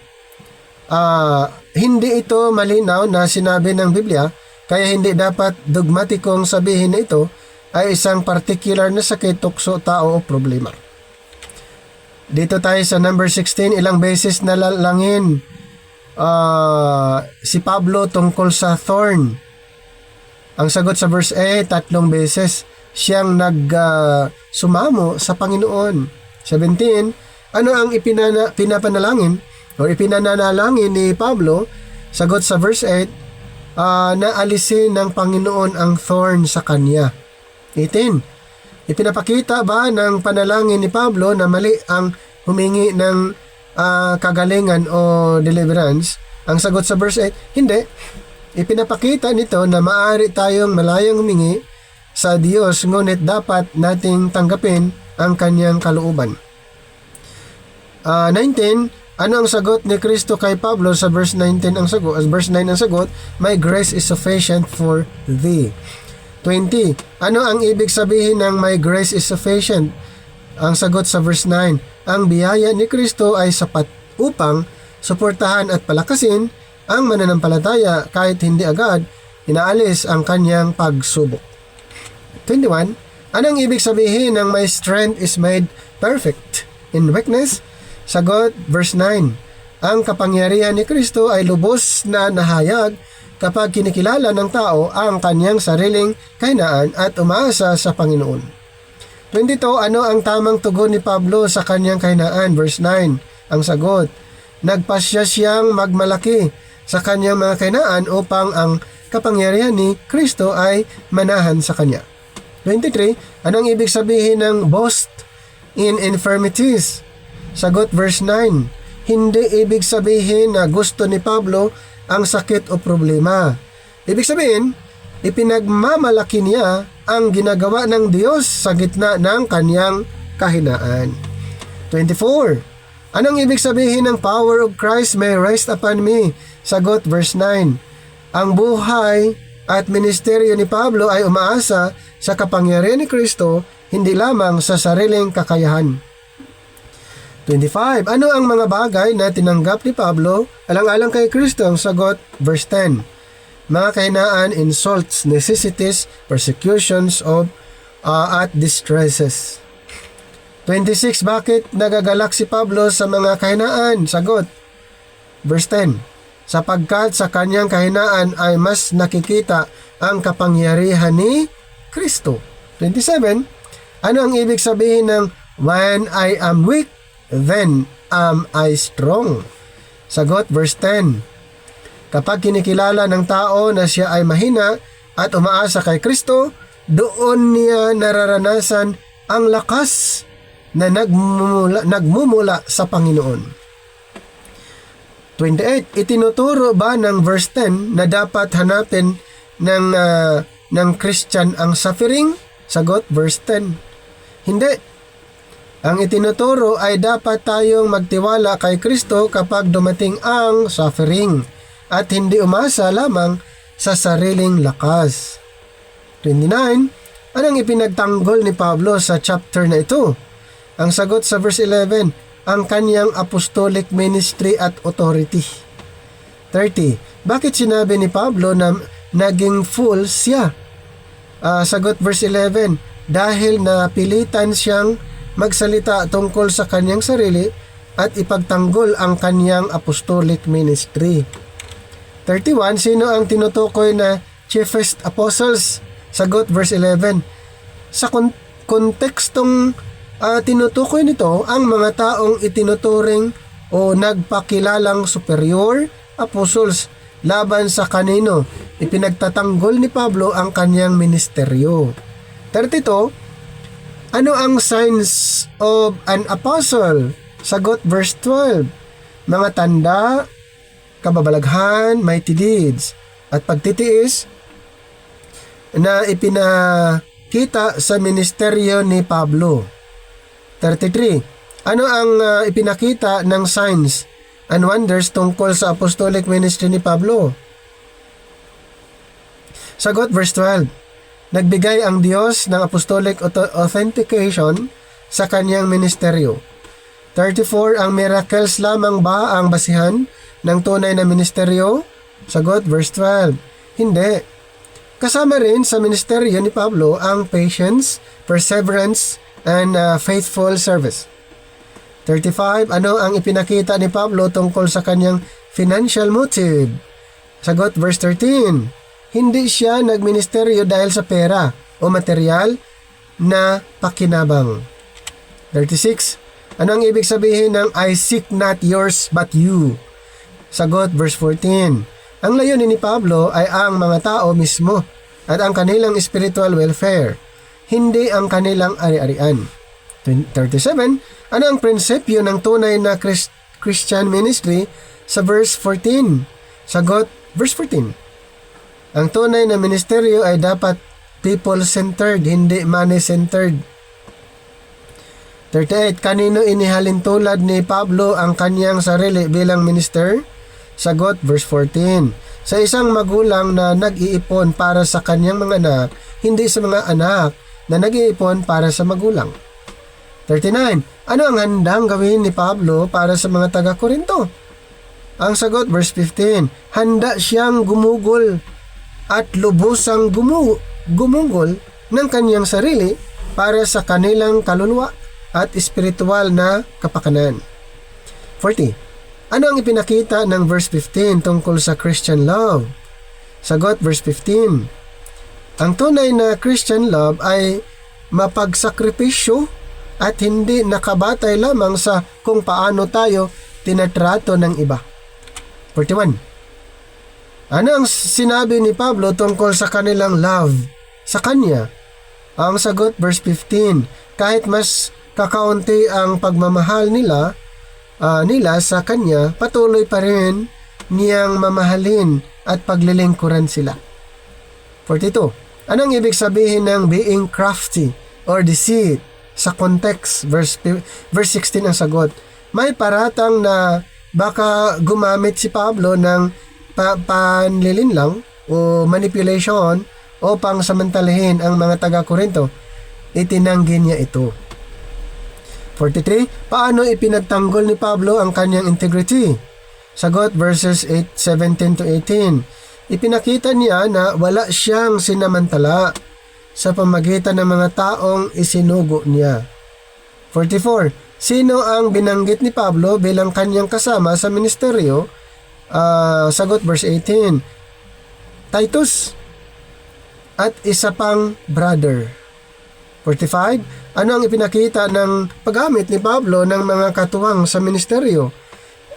Hindi ito malinaw na sinabi ng Biblia, kaya hindi dapat dogmatikong sabihin na ito ay isang particular na sakit, tukso, tao o problema. Dito tayo sa number 16, ilang beses nalalangin si Pablo tungkol sa thorn. Ang sagot sa verse 8, 3 beses siyang sumamo sa Panginoon. 17, ano ang pinapanalangin o ipinananalangin ni Pablo? Sagot sa verse 8, na alisin ng Panginoon ang thorn sa kanya. 18, ipinapakita ba ng panalangin ni Pablo na mali ang humingi ng kagalingan o deliverance? Ang sagot sa verse 8, hindi. Ipinapakita nito na maaari tayong malayang humingi sa Diyos, ngunit dapat nating tanggapin ang kanyang kalooban. 19, ano ang sagot ni Kristo kay Pablo sa verse 19 ang sagot? Verse 9 ang sagot, my grace is sufficient for thee. 20, ano ang ibig sabihin ng my grace is sufficient? Ang sagot sa verse 9, ang biyaya ni Kristo ay sapat upang suportahan at palakasin ang mananampalataya kahit hindi agad inaalis ang kanyang pagsubok. 21, anong ibig sabihin ng my strength is made perfect in weakness? Sagot, verse 9, ang kapangyarihan ni Kristo ay lubos na nahayag kapag kinikilala ng tao ang kanyang sariling kahinaan at umaasa sa Panginoon. 22, ano ang tamang tugon ni Pablo sa kanyang kahinaan? Verse 9, ang sagot, nagpasya siyang magmalaki sa kanyang mga kahinaan upang ang kapangyarihan ni Kristo ay manahan sa kanya. 23, anong ibig sabihin ng boast in infirmities? Sagot, verse 9, hindi ibig sabihin na gusto ni Pablo ang sakit o problema. Ibig sabihin, ipinagmamalaki niya ang ginagawa ng Diyos sa gitna ng kanyang kahinaan. 24, anong ibig sabihin ng power of Christ may rest upon me? Sagot, verse 9, ang buhay at ministeryo ni Pablo ay umaasa sa kapangyarihan ni Kristo, hindi lamang sa sariling kakayahan. 25, ano ang mga bagay na tinanggap ni Pablo alang-alang kay Kristo? Ang sagot, verse 10, mga kahinaan, insults, necessities, persecutions at distresses. 26, bakit nagagalak si Pablo sa mga kahinaan? Sagot, verse 10, sapagkat sa kanyang kahinaan ay mas nakikita ang kapangyarihan ni Kristo. 27, ano ang ibig sabihin ng when I am weak, then am I strong? Sagot, verse 10, kapag kinikilala ng tao na siya ay mahina at umaasa kay Kristo, doon niya nararanasan ang lakas na nagmumula sa Panginoon. 28, itinuturo ba ng verse 10 na dapat hanapin ng Christian ang suffering? Sagot, verse 10, hindi. Ang itinuturo ay dapat tayong magtiwala kay Kristo kapag dumating ang suffering at hindi umasa lamang sa sariling lakas. 29, anong ipinagtanggol ni Pablo sa chapter na ito? Ang sagot sa verse 11, ang kanyang apostolic ministry at authority. 30, bakit sinabi ni Pablo na naging fool siya? Sagot verse 11, dahil napilitan siyang magsalita tungkol sa kanyang sarili at ipagtanggol ang kanyang apostolic ministry. 31, sino ang tinutukoy na chiefest apostles? Sagot verse 11, sa kontekstong tinutukoy nito ang mga taong itinuturing o nagpakilalang superior apostles laban sa kanino ipinagtatanggol ni Pablo ang kanyang ministeryo. 32, ano ang signs of an apostle? Sagot, verse 12, mga tanda, kababalaghan, mighty deeds, at pagtitiis na ipinakita sa ministeryo ni Pablo. 33, ano ang ipinakita ng signs and wonders tungkol sa apostolic ministry ni Pablo? Sagot, verse 12, nagbigay ang Diyos ng apostolic authentication sa kanyang ministeryo. 34, ang miracles lamang ba ang basihan ng tunay na ministeryo? Sagot, verse 12, hindi. Kasama rin sa ministeryo ni Pablo ang patience, perseverance, and faithful service. 35, ano ang ipinakita ni Pablo tungkol sa kanyang financial motive? Sagot, verse 13, hindi siya nagministeryo dahil sa pera o material na pakinabang. 36, ano ang ibig sabihin ng I seek not yours but you? Sagot, verse 14, ang layunin ni Pablo ay ang mga tao mismo at ang kanilang spiritual welfare, hindi ang kanilang ari-arian. 37, ano ang prinsipyo ng tunay na Christian ministry sa verse 14? Sagot, verse 14, ang tunay na ministeryo ay dapat people-centered, hindi money-centered. 38, kanino inihalin tulad ni Pablo ang kanyang sarili bilang minister? Sagot, verse 14, sa isang magulang na nag-iipon para sa kanyang mga anak, hindi sa mga anak na nag-iipon para sa magulang. 39, ano ang handang gawin ni Pablo para sa mga taga-Korinto? Ang sagot, verse 15, handa siyang gumugol at lubusang gumugol ng kanyang sarili para sa kanilang kaluluwa at espiritual na kapakanan. 40. Ano ang ipinakita ng verse 15 tungkol sa Christian love? Sagot, verse 15. Ang tunay na Christian love ay mapagsakripisyo at hindi nakabatay lamang sa kung paano tayo tinatrato ng iba. 41. Ano ang sinabi ni Pablo tungkol sa kanilang love sa kanya? Ang sagot, verse 15, kahit mas kakaunti ang pagmamahal nila sa kanya, patuloy pa rin niyang mamahalin at paglilingkuran sila. 42. Anong ibig sabihin ng being crafty or deceit? Sa context, verse 16 ang sagot. May paratang na baka gumamit si Pablo ng panlilinlang o manipulation o pangsamantalahin ang mga taga-Korinto. Itinanggi niya ito. 43. Paano ipinagtanggol ni Pablo ang kanyang integrity? Sagot, verses 17 to 18. Ipinakita niya na wala siyang sinamantala sa pamagitan ng mga taong isinugo niya. 44. Sino ang binanggit ni Pablo bilang kanyang kasama sa ministeryo? Sagot, verse 18. Titus at isa pang brother. 45. Ano ang ipinakita ng paggamit ni Pablo ng mga katuwang sa ministeryo?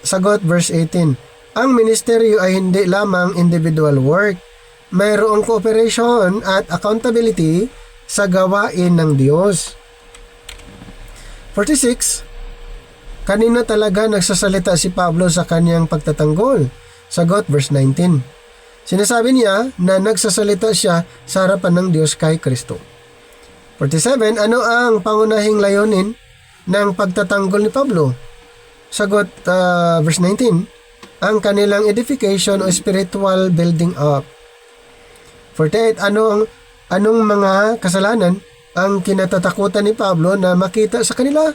Sagot, verse 18. Ang ministeryo ay hindi lamang individual work. Mayroong cooperation at accountability sa gawain ng Diyos. 46. Kanino talaga nagsasalita si Pablo sa kanyang pagtatanggol? Sagot, verse 19. Sinasabi niya na nagsasalita siya sa harapan ng Diyos kay Kristo. 47. Ano ang pangunahing layunin ng pagtatanggol ni Pablo? Sagot, verse 19. Ang kanilang edification o spiritual building up. 48. Anong mga kasalanan ang kinatatakutan ni Pablo na makita sa kanila?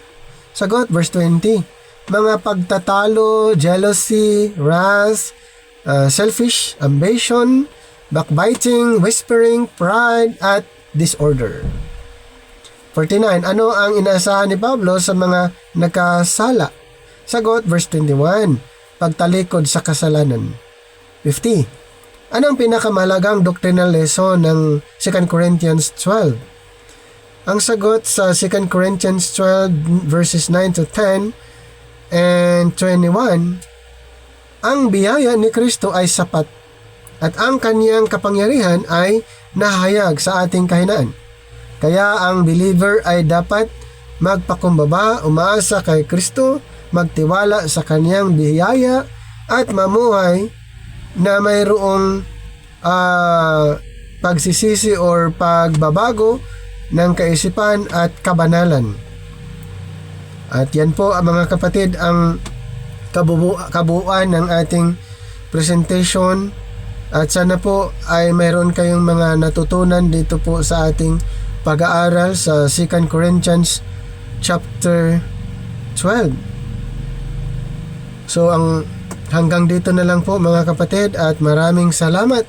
Sagot, verse 20. Mga pagtatalo, jealousy, wrath, selfish, ambition, backbiting, whispering, pride, at disorder. 49. Ano ang inaasahan ni Pablo sa mga nagkasala? Sagot, verse 21. Pagtalikod sa kasalanan. 50. Ano ang pinakamahalagang doctrinal lesson ng 2 Corinthians 12? Ang sagot sa 2 Corinthians 12 verses 9 to 10 and 21, ang biyaya ni Kristo ay sapat at ang kanyang kapangyarihan ay nahayag sa ating kahinaan. Kaya ang believer ay dapat magpakumbaba, umaasa kay Kristo, magtiwala sa kanyang biyaya at mamuhay na mayroong pagsisisi or pagbabago ng kaisipan at kabanalan. At yan po mga kapatid ang kabuuan ng ating presentation, at sana po ay mayroon kayong mga natutunan dito po sa ating pag-aaral sa 2 Corinthians chapter 12. So hanggang dito na lang po mga kapatid, at maraming salamat